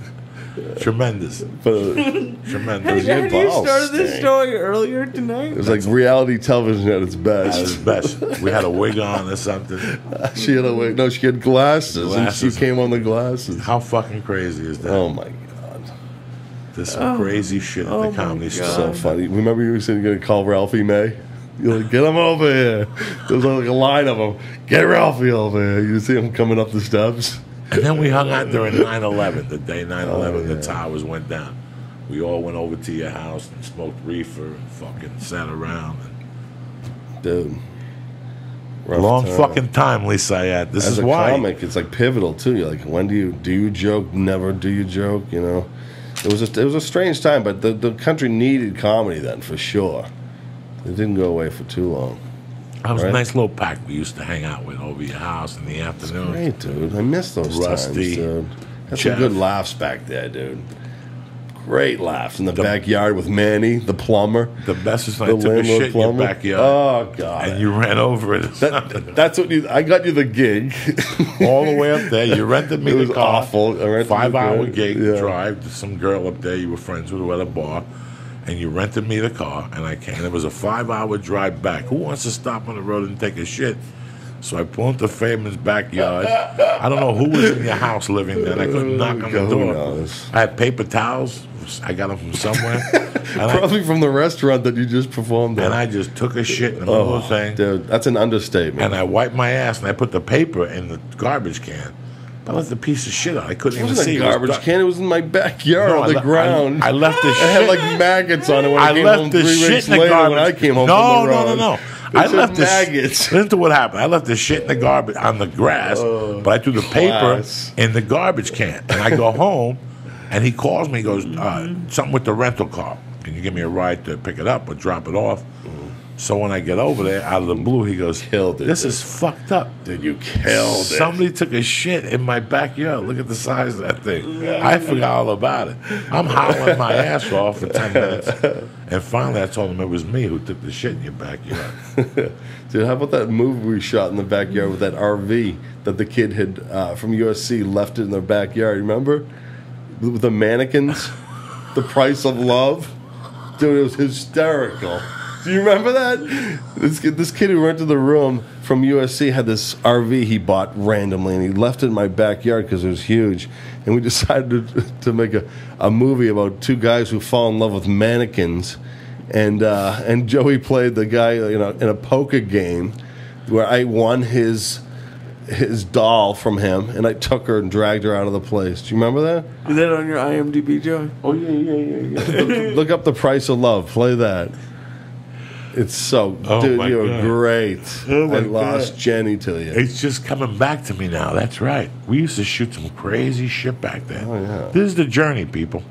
Tremendous. Tremendous. Have you balls started this stink. story earlier tonight? It was like reality television at its That best. was best. We had a wig on or something. She had a wig. No, she had glasses, and Glasses. she came on the glasses. How fucking crazy is that? Oh my god, There's some crazy shit at the comedy store. so funny. Remember you said you're gonna call Ralphie May? You're like, get him over here. There was like a line of them. Get Ralphie over here. You see him coming up the steps. And then we hung out during 9/11, the day 9/11, the towers went down. We all went over to your house and smoked reefer and fucking sat around. Dude. Rough Long time. fucking time, Lee Syatt. This As is a why. comic, it's like pivotal too. You're like, when do you joke? Never do you joke? You know, it was a strange time, but the country needed comedy then for sure. It didn't go away for too long. That was right? a nice little pack we used to hang out with over your house in the afternoon. Great, dude. I miss those Rusty, times, dude. Had Jeff. some good laughs back there, dude. Great laughs in the backyard with Manny, the plumber. The best is when The I took a landlord shit plumber. in your backyard Oh god. and you ran over it. That's what I got you the gig. All the way up there. You rented me It the was car. awful. I rented the 5-hour car. gig Yeah. drive to some girl up there you were friends with who had a bar. And you rented me the car, and I came. It was a 5-hour drive back. Who wants to stop on the road and take a shit? So I pulled into Faverman's backyard. I don't know who was in your house living there. I couldn't knock on the Who door. knows? I had paper towels. I got them from somewhere. Probably from the restaurant that you just performed at. And I just took a shit in the middle of the thing. Dude, that's an understatement. And I wiped my ass and I put the paper in the garbage can. I left the piece of shit out. I couldn't It even wasn't see a garbage can. It was in my backyard No, on the ground. I left the It shit. had like maggots on it when I came left home the 3 shit weeks in the later garbage. when I came home No, from the road. no. It I said left the maggots. Listen to what happened. I left the shit in the garbage on the grass, but I threw the paper class. in the garbage can. And I go home, and he calls me. He goes, something with the rental car. Can you give me a ride to pick it up or drop it off? So when I get over there, out of the blue, he goes, Killed it, this dude. is fucked up. Dude, you killed it. Somebody took a shit in my backyard. Look at the size of that thing. I forgot all about it. I'm howling my ass off for 10 minutes. And finally, I told him it was me who took the shit in your backyard. Dude, how about that movie we shot in the backyard with that RV that the kid had from USC left it in their backyard? Remember? With the mannequins? The Price of Love? Dude, it was hysterical. Do you remember that? This kid who rented the room from USC had this RV he bought randomly, and he left it in my backyard because it was huge. And we decided to make a movie about two guys who fall in love with mannequins. And Joey played the guy in a poker game where I won his doll from him, and I took her and dragged her out of the place. Do you remember that? Is that on your IMDb, Joey? Oh, yeah. Look up The Price of Love. Play that. It's so, Oh, dude, my you're God. great. Oh, my I lost God. Jenny to you. It's just coming back to me now. That's right. We used to shoot some crazy shit back then. Oh, yeah. This is the journey, people.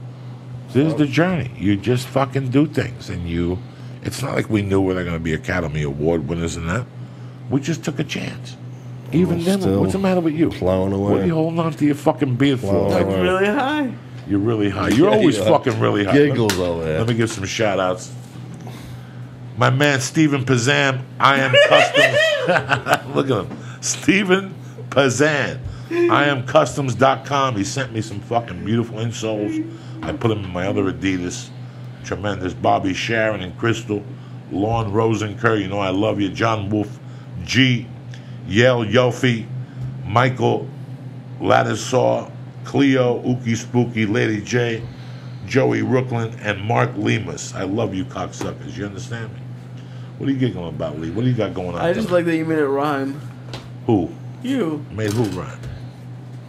This is the journey. You just fucking do things. And it's not like we knew we were going to be Academy Award winners and that. We just took a chance. Even We're then, still what's the matter with you? plowing away. What are you holding on to your fucking beard for? Plowing That's really high. You're really high. You're always Yeah. fucking really high. Giggles over there. Let me give some shout outs. My man Stephen Pazan, I Am Customs. Look at him. Stephen Pazan, IamCustoms.com. He sent me some fucking beautiful insoles. I put them in my other Adidas. Tremendous. Bobby Sharon and Crystal. Lorne Rosenker, you know I love you. John Wolf, G. Yale Yofi, Michael Ladisaw, Cleo, Ookie Spooky, Lady J, Joey Rooklyn, and Mark Lemus. I love you cocksuckers. You understand me? What are you giggling about, Lee? What do you got going on? I just tonight? like that you made it rhyme. Who? You, Made who rhyme?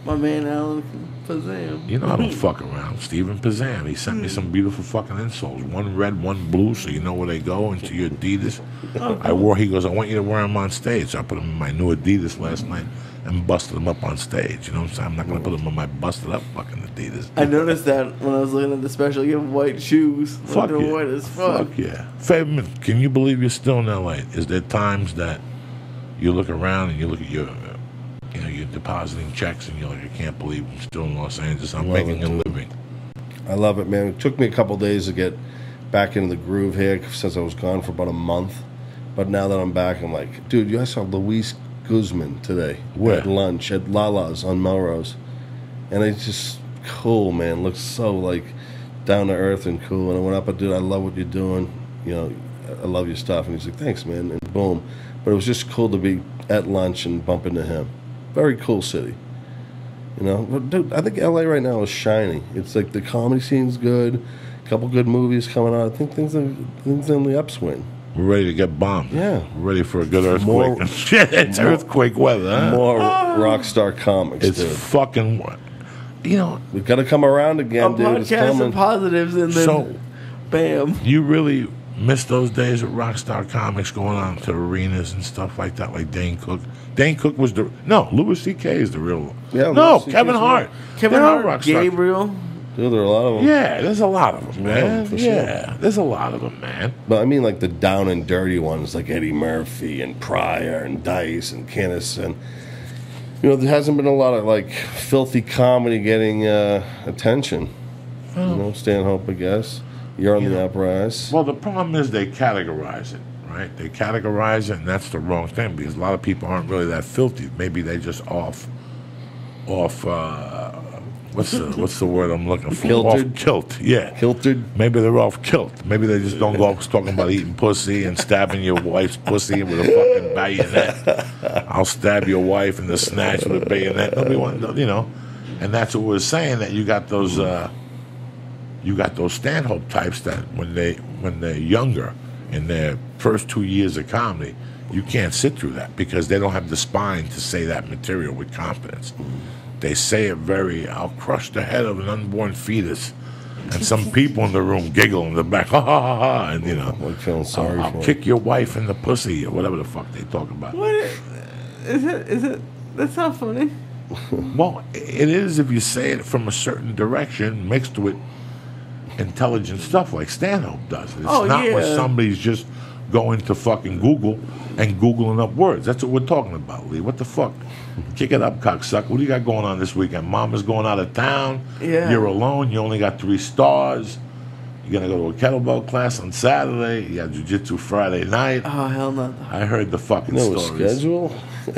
my man Alan Pazam. You know I don't fuck around. Stephen Pazan. He sent me some beautiful fucking insoles. One red, one blue, so you know where they go, into your Adidas. He goes, I want you to wear them on stage. So I put them in my new Adidas last night and busted them up on stage. You know what I'm saying? I'm not going to put them in my busted up fucking Adidas. I noticed that when I was looking at the special. You have white shoes. Fuck They're yeah. white as fuck. Fuck yeah. Favorman, can you believe you're still in LA? Is there times that you look around and you look at your, you're depositing checks and you're like, I can't believe I'm still in Los Angeles. I'm Love making it, a dude. living. I love it, man. It took me a couple days to get back into the groove here since I was gone for about a month. But now that I'm back, I'm like, dude, I saw Luis Guzman today Where? at lunch at Lala's on Melrose. And it's just cool, man. Looks so, like, down to earth and cool. And I went up and, dude, I love what you're doing. I love your stuff. And he's like, thanks, man. And boom. But it was just cool to be at lunch and bump into him. Very cool city. But dude, I think LA right now is shining. It's like the comedy scene's good, a couple good movies coming out. I think things are in the upswing. We're ready to get bombed. Yeah. We're ready for a good earthquake. More- Shit, it's earthquake weather, huh? More rock star comics, It's dude. fucking, We've got to come around A again, dude. It's podcast coming. of positives and then So- bam. you really miss those days with Rockstar Comics going on to arenas and stuff like that, like Dane Cook. Dane Cook was Louis C.K. is the real one. Yeah, no, Louis C.K. 's Kevin Hart. Kevin They're all Hart, Rockstar. Gabriel. Dude, there are a lot of them. Yeah, there's a lot of them, Yeah, man. for sure. Yeah, there's a lot of them, man. But I mean, like the down and dirty ones, like Eddie Murphy and Pryor and Dice and Kinnis, and there hasn't been a lot of like filthy comedy getting attention. Stanhope, I guess. You're on the uprise. Well, the problem is they categorize it, right? They categorize it, and that's the wrong thing because a lot of people aren't really that filthy. Maybe they just off what's the word I'm looking for? Kilted? Off kilt, yeah. Kilted? Maybe they're off kilt. Maybe they just don't go up talking about eating pussy and stabbing your wife's pussy with a fucking bayonet. I'll stab your wife in the snatch with a bayonet. Nobody wants, you know. And that's what we're saying, that you got those Stanhope types that when they're younger, in their first 2 years of comedy, you can't sit through that because they don't have the spine to say that material with confidence. They say it very, I'll crush the head of an unborn fetus. And some people in the room giggle in the back, ha ha ha ha, and you know, Like feeling sorry I'll for kick your wife in the pussy or whatever the fuck they talk about. What is it? That's not funny. Well, it is if you say it from a certain direction mixed with intelligent stuff like Stanhope does. It's not when somebody's just going to fucking Google and Googling up words. That's what we're talking about, Lee. What the fuck? Kick it up, cocksucker. What do you got going on this weekend? Mama's going out of town. Yeah. You're alone. You only got 3 stars. You're going to go to a kettlebell class on Saturday. You got jiu-jitsu Friday night. Oh, hell no. I heard the fucking No stories. schedule?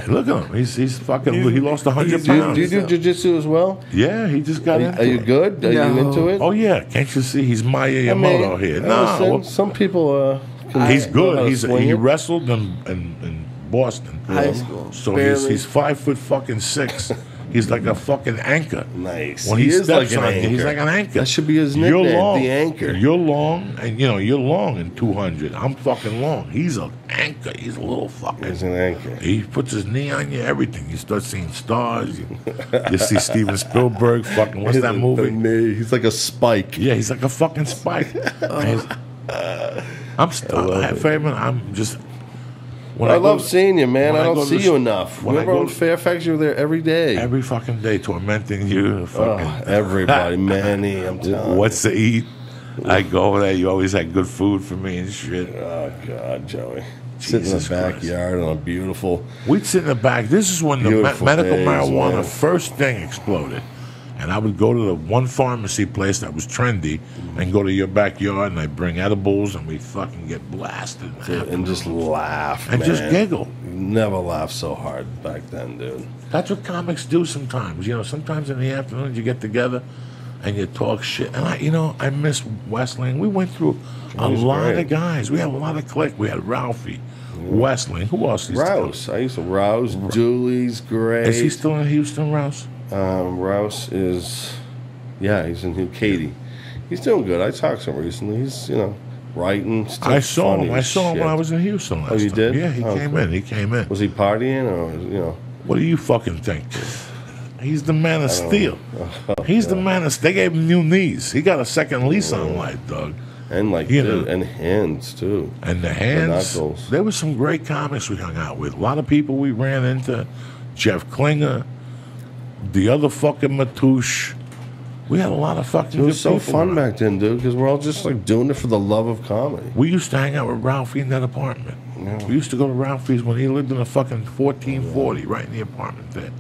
Look at him. He's fucking, he lost 100 Do pounds. you do jiu-jitsu as well? Yeah, he just got into Are you it. good? Are you into it? Oh, yeah. Can't you see? He's Maya I mean, Yamoto here. I Nah, understand. well, Some people he's know how good. to swing He it. wrestled in Boston. High school. So Barely. he's 5'6". He's like a fucking anchor. Nice. When He he, is steps like an on you, he's anchor. like an anchor. That should be his You're nickname, long. the anchor. You're long, and you're long in 200. I'm fucking long. He's an anchor. He's a little fucking. He's an anchor. He puts his knee on you, everything. You start seeing stars. You see Steven Spielberg. Fucking what's that movie? He's like a spike. Yeah, he's like a fucking spike. I'm Faverman. I'm just. When I go love to- seeing you, man. when I go don't to see the- you enough. when I Remember go in to- Fairfax, you were there every day. Every fucking day tormenting you. Fucking. Everybody, Manny, I'm telling you. What's to eat? I go over there. You always had good food for me and shit. Oh, God, Joey. Sit in Jesus the Christ. backyard on a beautiful... We'd sit in the back. This is when the Beautiful medical days, marijuana man. first thing exploded. And I would go to the one pharmacy place that was trendy and go to your backyard and I'd bring edibles and we'd fucking get blasted. And just laugh, And man. just giggle. You never laughed so hard back then, dude. That's what comics do sometimes. You know, sometimes in the afternoon you get together and you talk shit. And I miss Westling. We went through a was lot great. of guys. We had a lot of clique. We had Ralphie, Westling. Who else? Rouse. I used to Rouse. Dooley's great. Is he still in Houston, Rouse? Rouse is... Yeah, he's in here. Katie. He's doing good. I talked to him recently. He's, writing. Still I saw funny him. I as saw him when shit. I was in Houston last you time. did? Yeah, he Oh, came cool. in. He came in. Was he partying or, What do you fucking think? He's the man of steel. He's the man of. They gave him new knees. He got a second lease on life, dog. And like, You dude, know. and hands too. And the hands. knuckles. There were some great comics we hung out with. A lot of people we ran into. Jeff Klinger, the other fucking Matouche. We had a lot of fucking. It was good so people fun around. back then, dude, because we're all just like doing it for the love of comedy. We used to hang out with Ralphie in that apartment. Yeah. We used to go to Ralphie's when he lived in a fucking 1440 right in the apartment there.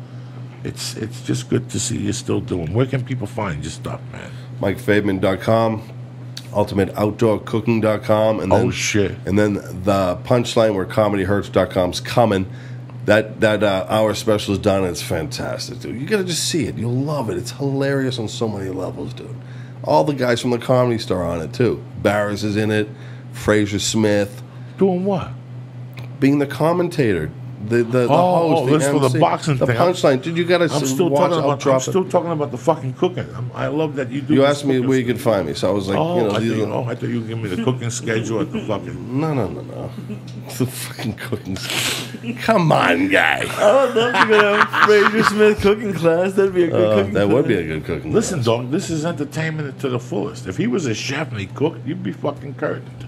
It's just good to see you still doing. Where can people find your stuff, man? MikeFaveman.com, UltimateOutdoorCooking.com, and then Oh, shit. and then the punchline where ComedyHurts.com's coming. That hour special is done, and it's fantastic, dude. You gotta just see it. You'll love it. It's hilarious on so many levels, dude. All the guys from the Comedy Store are on it too. Barris is in it. Fraser Smith, Doing what? being the commentator, the host, the this for the MC, boxing the thing. punchline. Dude, you gotta I'm still watch. talking I'll about. drop I'm it. still talking about the fucking cooking. I love that you do. You this asked me cooking where you stuff. could find me, so I was like, I thought you would give me the cooking schedule at the fucking. No. It's the fucking cooking. Come on, guy. I would love to go to Fraser Smith cooking class. That'd be a good cooking That class. would be a good cooking. Listen, dog, this is entertainment to the fullest. If he was a chef and he cooked, you'd be fucking curtained.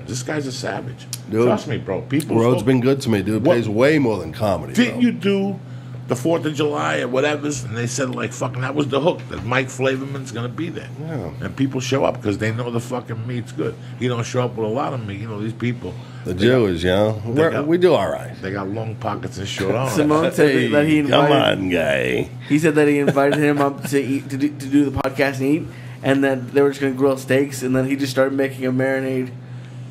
This guy's a savage. Dude, Trust me, bro. People. Road's been good to me, dude. What- Pays way more than comedy. Didn't bro. you do the 4th of July or whatever's? And they said, like, fucking, that was the hook, that Mike Flaverman's going to be there. Yeah. And people show up because they know the fucking meat's good. He don't show up with a lot of meat. These people. The they got- Jewish, we do all right. They got long pockets and short arms. Simone said that he Come invited. on, guy. He said that he invited him up to eat to do the podcast and eat, and then they were just gonna grill steaks, and then he just started making a marinade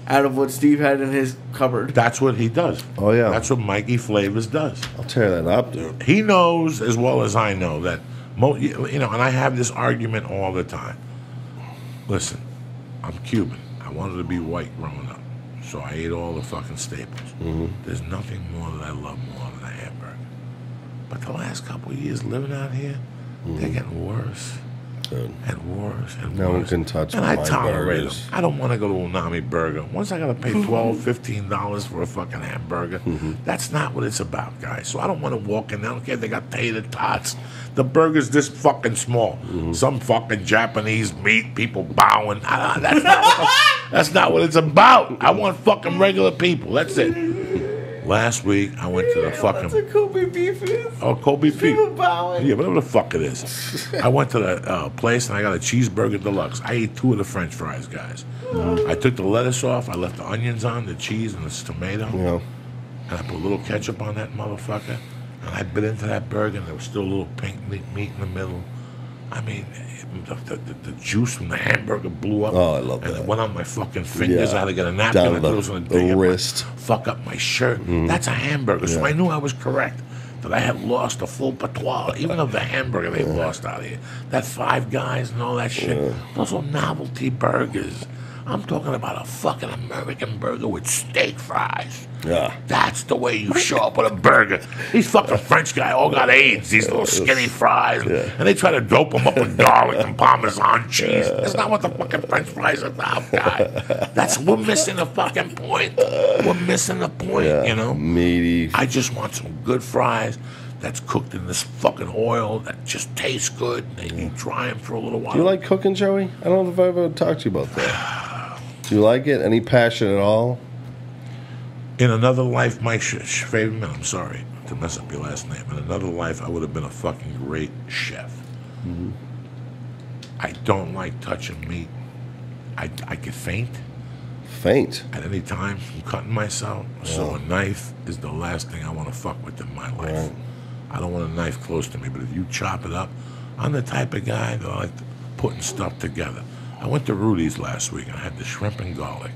out of what Steve had in his cupboard. That's what he does. Oh, yeah. That's what Mikey Flavors does. I'll tear that up, dude. He knows as well as I know that You know, and I have this argument all the time. Listen, I'm Cuban. I wanted to be white growing up, so I ate all the fucking staples. There's nothing more that I love more than a hamburger. But the last couple of years living out here, they're getting worse. Good. And worse and No worse. one can touch and my I tolerate burgers. them. I don't want to go to Unami Burger. Once I got to pay $12, $15 for a fucking hamburger, that's not what it's about, guys. So I don't want to walk in. I don't care if they got tater tots. The burger's this fucking small. Some fucking Japanese meat, people bowing. That's not what it's about. I want fucking regular people. That's it. Last week, I went to the fucking... That's what Kobe beef is. Oh, Kobe beef. People bowing. Yeah, whatever the fuck it is. I went to the place and I got a cheeseburger deluxe. I ate 2 of the French fries, guys. I took the lettuce off. I left the onions on, the cheese, and the tomato. Yeah. And I put a little ketchup on that motherfucker. And I bit into that burger, and there was still a little pink meat in the middle. I mean, the juice from the hamburger blew up. Oh, I love and that. it went on my fucking fingers. Yeah. I had to get a napkin. Down I thought it was going to the wrist. fuck up my shirt. That's a hamburger. So I knew I was correct. That I had lost a full patois, even of the hamburger they've lost out here. That Five Guys and all that shit. Those are novelty burgers. I'm talking about a fucking American burger with steak fries. Yeah. That's the way you show up with a burger. These fucking French guys all got AIDS, these little skinny fries. And they try to dope them up with garlic and Parmesan cheese. That's not what the fucking French fries are about, guy. We're missing the fucking point. We're missing the point, you know? Meaty. I just want some good fries that's cooked in this fucking oil that just tastes good. And you dry them for a little while. Do you like cooking, Joey? I don't know if I've ever talked to you about that. Do you like it? Any passion at all? In another life, Mike Faverman, I'm sorry to mess up your last name. In another life, I would have been a fucking great chef. I don't like touching meat. I get faint Faint. at any time from cutting myself. So a knife is the last thing I want to fuck with in my life. Right. I don't want a knife close to me, but if you chop it up, I'm the type of guy that I like putting stuff together. I went to Rudy's last week and I had the shrimp and garlic.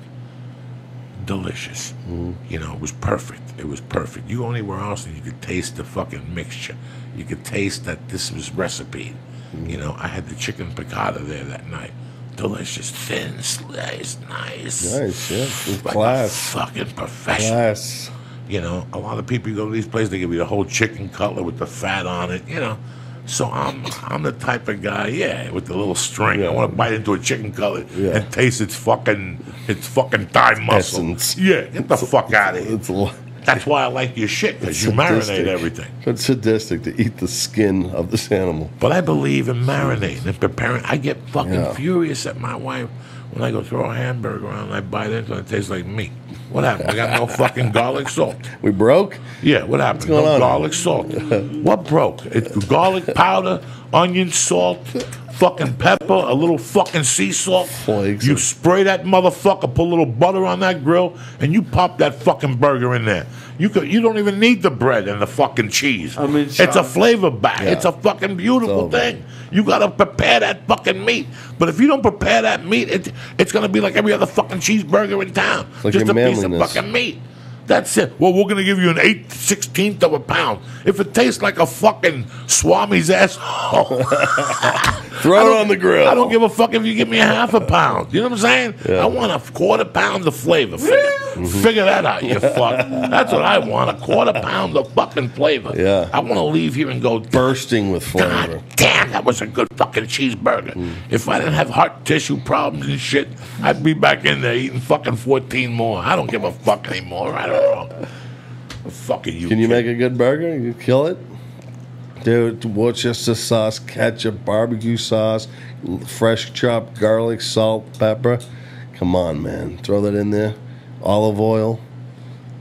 Delicious. You know, it was perfect. It was perfect. You go anywhere else and you could taste the fucking mixture. You could taste that this was recipe. You know, I had the chicken piccata there that night. Delicious, thin sliced, nice. Nice, yeah. With Like class. a fucking professional. Class. You know, a lot of people go to these places, they give you the whole chicken cutlet with the fat on it, you know. So I'm the type of guy, with the little string. I want to bite into a chicken cutlet and taste its fucking thigh muscle. Essence. Yeah, get the fuck out of here. It's a That's why I like your shit, because you marinate everything. It's sadistic to eat the skin of this animal. But I believe in marinating and preparing. I get fucking furious at my wife when I go throw a hamburger around and I bite into it and it tastes like meat. What happened? I got no fucking garlic salt. We broke? Yeah, what happened? going No on? garlic salt. What broke? It's garlic powder, onion salt, fucking pepper, a little fucking sea salt. Flakes. You spray that motherfucker, put a little butter on that grill, and you pop that fucking burger in there. You don't even need the bread and the fucking cheese. I mean, it's a flavor bag. Yeah. It's a fucking beautiful It's over. thing. You gotta prepare that fucking meat. But if you don't prepare that meat, it's gonna be like every other fucking cheeseburger in town. Like Just your a piece of manliness. fucking meat. That's it. Well, we're gonna give you an 1/16 of a pound. If it tastes like a fucking Swami's asshole, Throw it on the grill. I don't give a fuck if you give me a half a pound. You know what I'm saying? Yeah. I want a quarter pound of flavor. Figure that out, you fuck. That's what I want, a quarter pound of fucking flavor. Yeah. I want to leave here and go, Bursting with flavor. God damn, that was a good fucking cheeseburger. If I didn't have heart tissue problems and shit, I'd be back in there eating fucking 14 more. I don't give a fuck anymore. I don't know. Fucking you. Can you kid. make a good burger? You kill it? Dude, Worcester sauce, ketchup, barbecue sauce, fresh chopped garlic, salt, pepper. Come on, man. Throw that in there. Olive oil.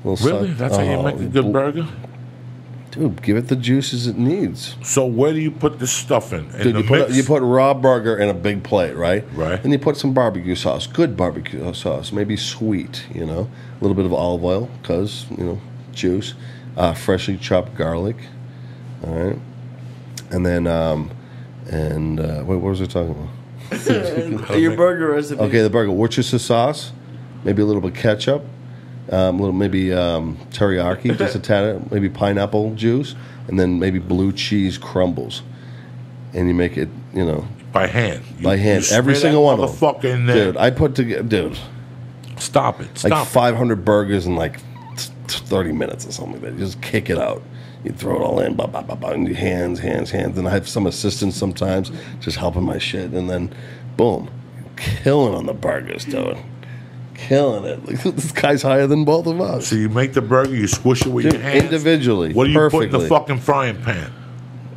Really? That's how you make a good burger? Dude, give it the juices it needs. So where do you put this stuff in? Dude, the you mix? put raw burger in a big plate, right? Right. And you put some barbecue sauce, good barbecue sauce, maybe sweet, a little bit of olive oil, because, juice, freshly chopped garlic, all right? And then, what was I talking about? Your burger recipe. Okay, the burger, Worcester sauce, maybe a little bit of ketchup, teriyaki, just a tad, maybe pineapple juice, and then maybe blue cheese crumbles. and you make it, by hand. by hand. You Every smear single that one of motherfucker them. in there. Dude, I put together, Stop it. Stop like it. 500 burgers in like 30 minutes or something like that. You just kick it out. You throw it all in, blah, blah, blah, blah, and your hands. And I have some assistants sometimes just helping my shit. And then, boom, killing on the burgers, dude. Killing it. Like, this guy's higher than both of us. So you make the burger, you squish it with your hands. Individually. What do you put in perfectly. the fucking frying pan?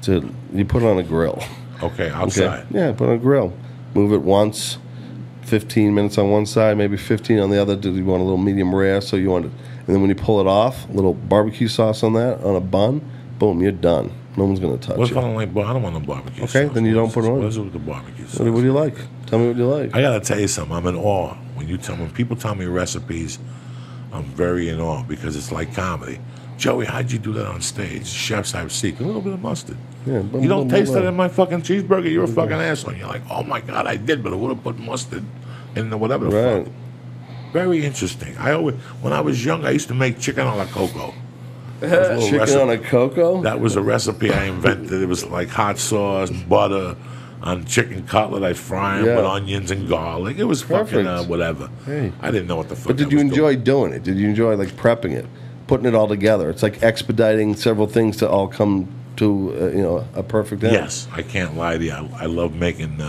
Dude, you put it on a grill. Okay, outside. Yeah, put it on a grill. Move it once, 15 minutes on one side, maybe 15 on the other. Do you want a little medium rare? So you want it. And then when you pull it off, a little barbecue sauce on that, on a bun, boom, you're done. No one's going to touch What's it. I don't like? I don't want no barbecue. Okay, sauce. then you don't put it on. What is it with the barbecue sauce? What do you like? Tell me what you like. I gotta tell you something. I'm in awe when people tell me recipes. I'm very in awe because it's like comedy. Joey, how'd you do that on stage? Chefs have secret. A little bit of mustard. Yeah, You don't taste that in my fucking cheeseburger. You're a fucking asshole. You're like, oh my god, I did, but I would have put mustard in the whatever the Right. fuck. Very interesting. When I was young, I used to make chicken a la coco. Chicken on a coco? That was a recipe I invented. It was like hot sauce, butter, on chicken cutlet. I fry them with onions and garlic. It was fucking Perfect. whatever. Hey. I didn't know what the fuck. But did I you was enjoy doing. doing it? Did you enjoy like prepping it, putting it all together? It's like expediting several things to all come to a perfect end. Yes, I can't lie to you. I love making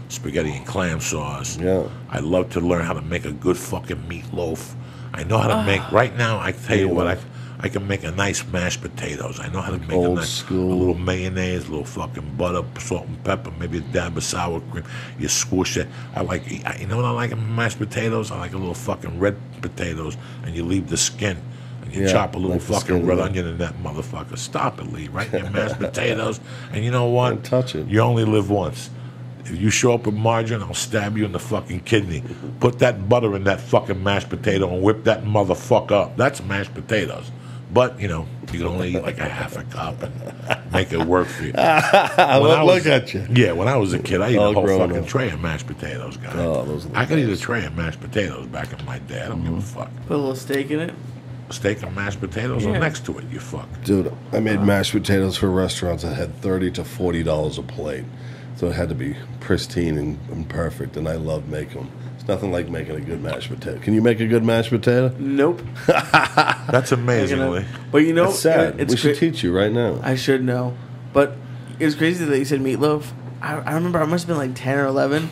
spaghetti and clam sauce. Yeah. I love to learn how to make a good fucking meatloaf. I know how to make. Right now, I tell you what, I can make a nice mashed potatoes. I know how to make Old a nice, school. a little mayonnaise, a little fucking butter, salt and pepper, maybe a dab of sour cream. You squish it. You know what I like in mashed potatoes? I like a little fucking red potatoes, and you leave the skin. And you Yeah, chop a little like the fucking skin, red yeah. onion in that motherfucker. Stop it, Lee. Right in your mashed potatoes. And you know what? Don't touch it. You only live once. If you show up with margarine, I'll stab you in the fucking kidney. Put that butter in that fucking mashed potato and whip that motherfucker up. That's mashed potatoes. But, you can only eat like a half a cup and make it work for you. Look at you. Yeah, when I was a kid, I ate All a whole grown fucking up. tray of mashed potatoes, guys. Oh, those are the I could eat a best. tray of mashed potatoes back in my day. I don't give a fuck. Put a little steak in it. Steak and mashed potatoes or Yeah. next to it, you fuck. Dude, I made mashed potatoes for restaurants that had $30 to $40 a plate. So it had to be pristine and perfect, and I loved making them. It's nothing like making a good mashed potato. Can you make a good mashed potato? Nope. That's amazingly. But It's sad. it's we should teach you right now. I should know. But it was crazy that you said meatloaf. I remember I must have been like 10 or 11.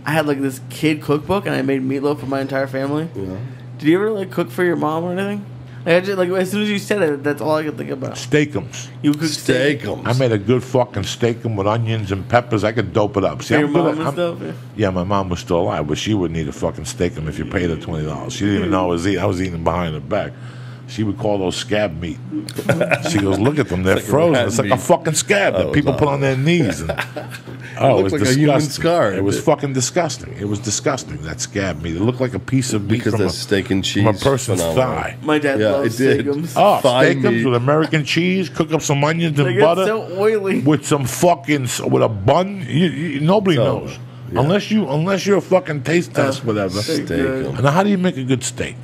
I had like this kid cookbook, and I made meatloaf for my entire family. Yeah. Did you ever like cook for your mom or anything? Like, as soon as you said it, that's all I could think about. Steakums. You cook steak Steakums. I made a good fucking steakum with onions and peppers. I could dope it up. See, for your I'm good mom at- and I'm- stuff. Yeah. Yeah, my mom was still alive, but she wouldn't eat a fucking steakum if you paid her $20. She didn't even know I was eating. I was eating behind her back. She would call those scab meat. She goes, look at them, they're It's like frozen. rat It's like a meat. fucking scab that Oh, people it's put on their knees. And, looks it was like a disgusting. human scar. It was fucking disgusting. It was disgusting, that scab meat. It looked like a piece of meat Because from there's steak and cheese. from a person's phenomenal. thigh. My dad Yeah, loves it did. steakums. Oh, Thigh steakums meat. with American cheese, cook up some onions and Like, butter. it's so oily. With some fucking with a bun, nobody So, knows yeah. unless you're a fucking taste test, whatever. steak. Steak. And now, how do you make a good steak?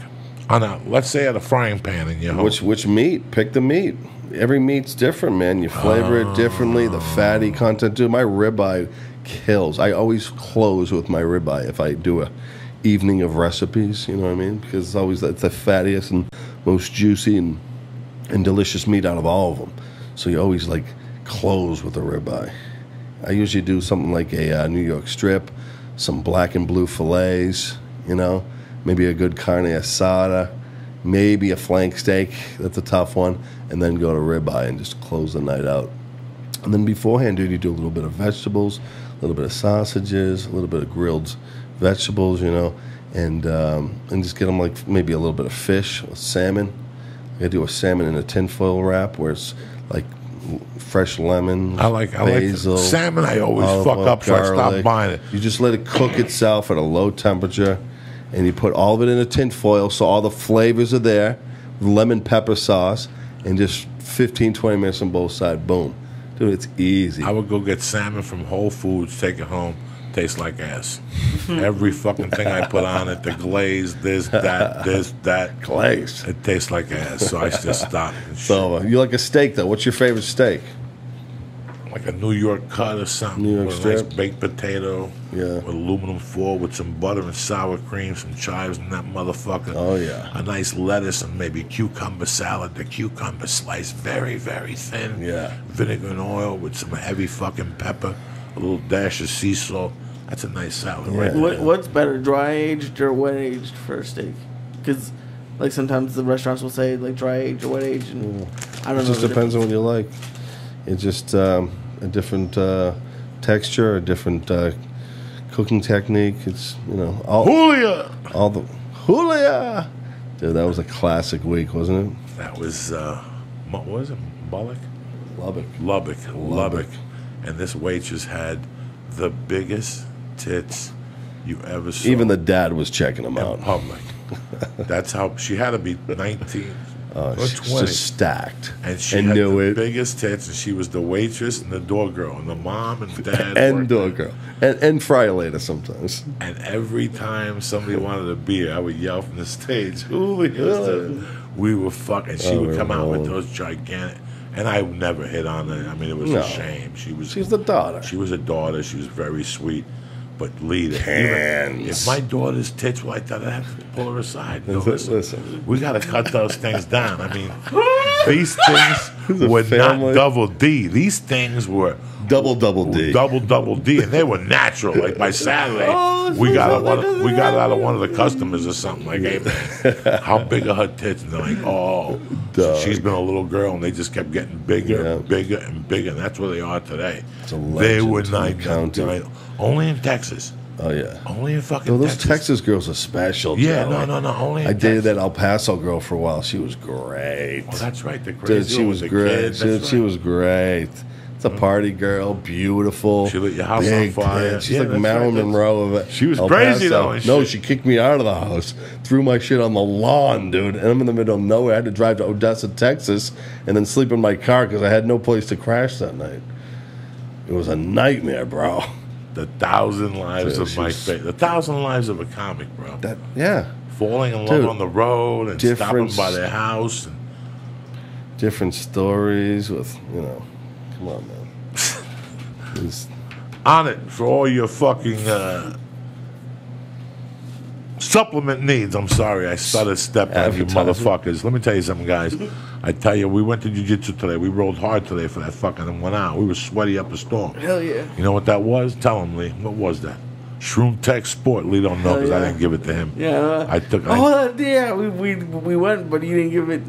On a let's say at a frying pan in your home. Which meat? Pick the meat. Every meat's different, man. You flavor it differently. The fatty content, dude. My ribeye kills. I always close with my ribeye if I do a evening of recipes. You know what I mean? Because it's the fattiest and most juicy and delicious meat out of all of them. So you always like close with a ribeye. I usually do something like a New York strip, some black and blue fillets. Maybe a good carne asada, maybe a flank steak. That's a tough one. And then go to ribeye and just close the night out. And then beforehand, dude, you do a little bit of vegetables, a little bit of sausages, a little bit of grilled vegetables, and just get them like maybe a little bit of fish, salmon. I do a salmon in a tinfoil wrap where it's like fresh lemon, I like basil, salmon. I always olive fuck oil, up, so I stop garlic. buying it. You just let it cook itself at a low temperature, and you put all of it in a tin foil so all the flavors are there, lemon pepper sauce, and just 15, 20 minutes on both sides. Boom. Dude, it's easy. I would go get salmon from Whole Foods, take it home, tastes like ass. Every fucking thing I put on it, the glaze, this, that. Glaze. It tastes like ass, so I just stop. So, you like a steak, though. What's your favorite steak? like a New York cut or something. New York with a nice strip. baked potato. Yeah. With aluminum foil with some butter and sour cream, some chives in that motherfucker. Oh, yeah. A nice lettuce and maybe cucumber salad. The cucumber sliced very, very thin. Yeah. Vinegar and oil with some heavy fucking pepper. A little dash of sea salt. That's a nice salad right there. What's better, dry aged or wet aged for a steak? Because like sometimes the restaurants will say like dry aged or wet aged, and I don't know. It just depends on what you like. It's just a different texture, a different cooking technique. It's Julia! all the Julia. Dude, that was a classic week, wasn't it? That was what was it? Bullock? Lubbock. Lubbock. And this waitress had the biggest tits you ever saw. Even the dad was checking them out. in public. That's how she had to be 19 or She's 20. just stacked. And she and had knew the it. biggest tits, and she was the waitress and the door girl, and the mom and dad. And worked door there. girl. And fry later sometimes. And every time somebody wanted a beer, I would yell from the stage, Julia. We were fucking. She would come out with those gigantic. And I never hit on her. I mean, it was a shame. She's the daughter. She was a daughter. She was very sweet. But leader. Cans. If my daughter's tits were like that, I'd have to pull her aside. No, Listen. we got to cut those things down. I mean, these things a were family. not double D. These things were Double D. double D, and they were natural. Like by Saturday, we got it out of one of the customers or something. Like, hey man, how big are her tits? And they're like, oh, so she's been a little girl, and they just kept getting bigger, and bigger, and bigger. And that's where they are today. It's a They legend were in not the county. only in Texas. Oh, yeah. Only in fucking No, those Texas. Texas girls are special. Yeah, Joe. no. Only in I dated Texas. that El Paso girl for a while. She was great. Oh, that's right. The Dude, crazy she one was with the great. kid. That's She right. was great. It's a party girl, beautiful. She lit your house big on fire. tits. She's Yeah, like that's Marilyn right. Monroe of it. She was El crazy, Paso. though, and No, shit. she kicked me out of the house, threw my shit on the lawn, dude. And I'm in the middle of nowhere. I had to drive to Odessa, Texas, and then sleep in my car because I had no place to crash that night. It was a nightmare, bro. The 1,000 lives Dude, of my face. The 1,000 lives of a comic, bro. Yeah. Falling in love Dude, on the road and stopping difference- by their house. And Different stories with, come on, man. It's- on it for all your fucking supplement needs. I'm sorry, I started stepping on you Advertising. motherfuckers. Let me tell you something, guys. I tell you, we went to jiu-jitsu today. We rolled hard today for that fucking 1 hour. We were sweaty up a storm. Hell yeah. You know what that was? Tell him, Lee. What was that? Shroom Tech Sport. Lee don't know Hell because I yeah. didn't give it to him. Yeah. We went, but you didn't give it.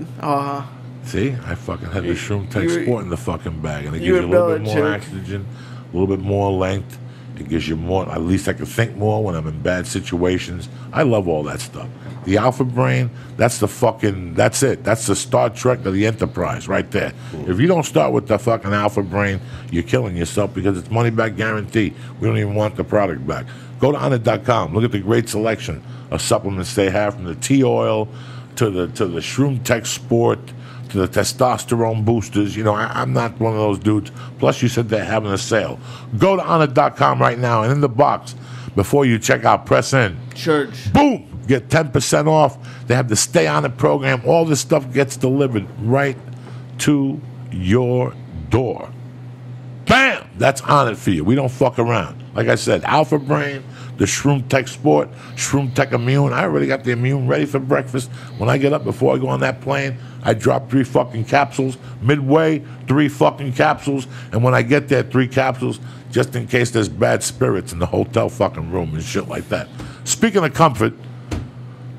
See, I fucking had the Shroom Tech you- Sport in the fucking bag, and it you gives you a little bit and more Belichick. oxygen, a little bit more length. It gives you more. At least I can think more when I'm in bad situations. I love all that stuff. The Alpha Brain, that's the fucking. That's it. That's the Star Trek of the Enterprise right there. If you don't start with the fucking Alpha Brain, you're killing yourself because it's money back guarantee. We don't even want the product back. Go to honor.com. Look at the great selection of supplements they have, from the tea oil to the Shroom Tech Sport to the testosterone boosters. I'm not one of those dudes. Plus, you said they're having a sale. Go to honor.com right now, and in the box, before you check out, press in. Church. Boom! Get 10% off. They have the Stay On It program. All this stuff gets delivered right to your door. Bam! That's on it for you. We don't fuck around. Like I said, Alpha Brain, the Shroom Tech Sport, Shroom Tech Immune. I already got the Immune ready for breakfast. When I get up before I go on that plane, I drop 3 fucking capsules. Midway, 3 fucking capsules. And when I get there, 3 capsules, just in case there's bad spirits in the hotel fucking room and shit like that. Speaking of comfort,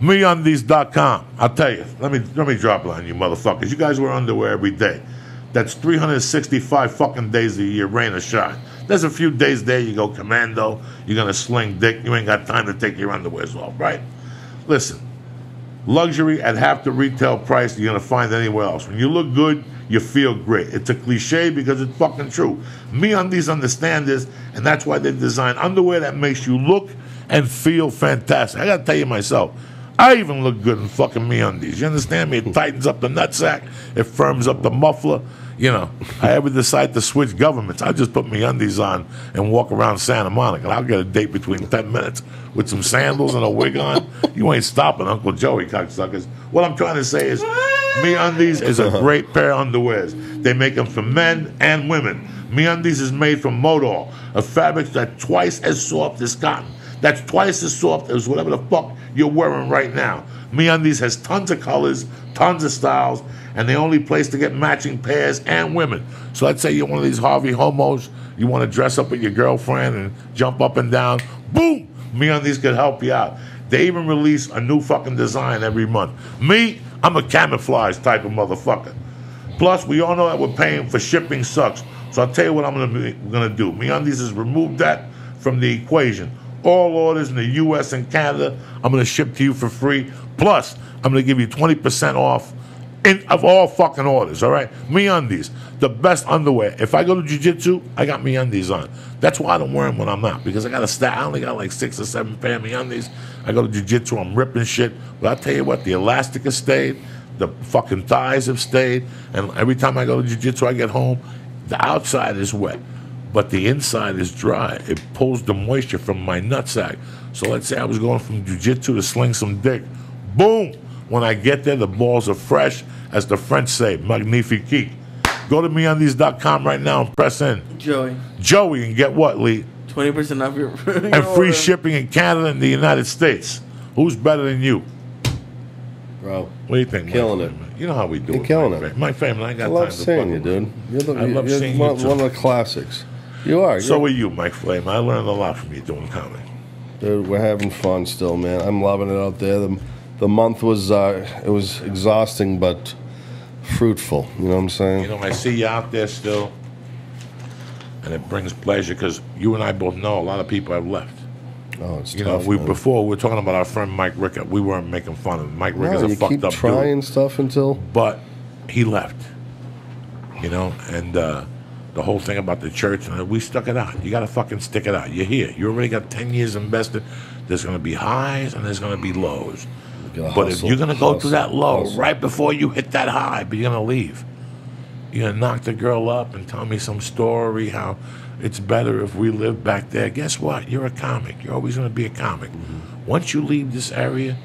MeUndies.com. I'll tell you. Let me drop it on you motherfuckers. You guys wear underwear every day. That's 365 fucking days a year, rain or shine. There's a few days there you go commando. You're going to sling dick. You ain't got time to take your underwears off, right? Listen, luxury at half the retail price you're going to find anywhere else. When you look good, you feel great. It's a cliche because it's fucking true. MeUndies understand this, and that's why they design underwear that makes you look and feel fantastic. I got to tell you myself, I even look good in fucking MeUndies. You understand me? It tightens up the nutsack. It firms up the muffler. I ever decide to switch governments, I just put MeUndies on and walk around Santa Monica. I'll get a date between 10 minutes with some sandals and a wig on. You ain't stopping Uncle Joey, cocksuckers. What I'm trying to say is MeUndies is a great pair of underwears. They make them for men and women. MeUndies is made from modal, a fabric that's twice as soft as cotton. That's twice as soft as whatever the fuck you're wearing right now. MeUndies has tons of colors, tons of styles, and the only place to get matching pairs and women. So let's say you're one of these Harvey homos, you want to dress up with your girlfriend and jump up and down. Boom! MeUndies could help you out. They even release a new fucking design every month. Me, I'm a camouflage type of motherfucker. Plus, we all know that we're paying for shipping sucks. So I'll tell you what we're gonna do. MeUndies has removed that from the equation. All orders in the U.S. and Canada, I'm gonna ship to you for free. Plus, I'm gonna give you 20% off of all fucking orders, all right? MeUndies, the best underwear. If I go to jiu-jitsu, I got MeUndies on. That's why I don't wear them when I'm not, because I only got like 6 or 7 pair of MeUndies. I go to jiu-jitsu, I'm ripping shit. But I'll tell you what, the elastic has stayed, the fucking thighs have stayed, and every time I go to jiu-jitsu, I get home, the outside is wet, but the inside is dry. It pulls the moisture from my nutsack. So let's say I was going from jiu-jitsu to sling some dick. Boom! When I get there, the balls are fresh, as the French say, magnifique. Go to MeUndies.com right now and press in. Joey, and get what, Lee? 20% off your and free shipping in Canada and the United States. Who's better than you? Bro. What do you think? Killing it. You know how we do You're it. Killing it. My family, I got I love time to seeing you, dude. I love seeing one, you too. one of the classics. You are. So are you, Mike Flame. I learned a lot from you doing comedy. Dude, we're having fun still, man. I'm loving it out there. The month was it was exhausting, but fruitful. You know what I'm saying? You know, I see you out there still, and it brings pleasure because you and I both know a lot of people have left. Oh, it's you tough, know, man. before we were talking about our friend Mike Rickett. We weren't making fun of him. Mike Rickett's a fucked up trying dude. stuff until, but he left. You know, and the whole thing about the church, we stuck it out. You got to fucking stick it out. You're here. You already got 10 years invested. There's going to be highs and there's going to be lows. But if you're going to go through that low right before you hit that high, but you're going to leave. You're going to knock the girl up and tell me some story how it's better if we live back there. Guess what? You're a comic. You're always going to be a comic. Mm-hmm. Once you leave this area,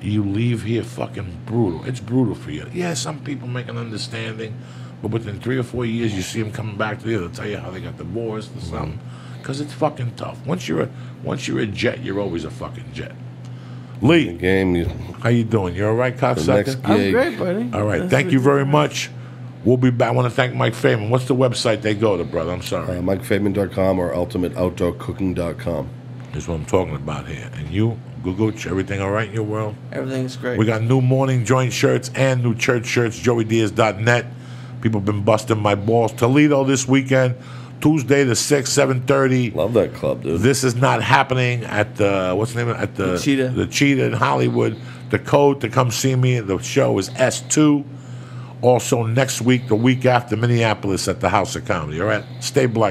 you leave here fucking brutal. It's brutal for you. Yeah, some people make an understanding, but within 3 or 4 years, you see them coming back to you. They'll tell you how they got divorced or something. Because it's fucking tough. Once you're a jet, you're always a fucking jet. Lee, how you doing? You all right, cocksucker? I'm great, buddy. All right, thank you very much. We'll be back. I want to thank Mike Faverman. What's the website they go to, brother? I'm sorry. MikeFaverman.com or UltimateOutdoorCooking.com. That's what I'm talking about here. And you, Guguch, everything all right in your world? Everything's great. We got new morning joint shirts and new church shirts, JoeyDiaz.net. People have been busting my balls. Toledo this weekend, Tuesday the 6th, 7:30. Love that club, dude. This is not happening at the, what's the name of it? At the Cheetah. The Cheetah in Hollywood. The code to come see me, the show is S2. Also next week, the week after, Minneapolis at the House of Comedy. All right? Stay black.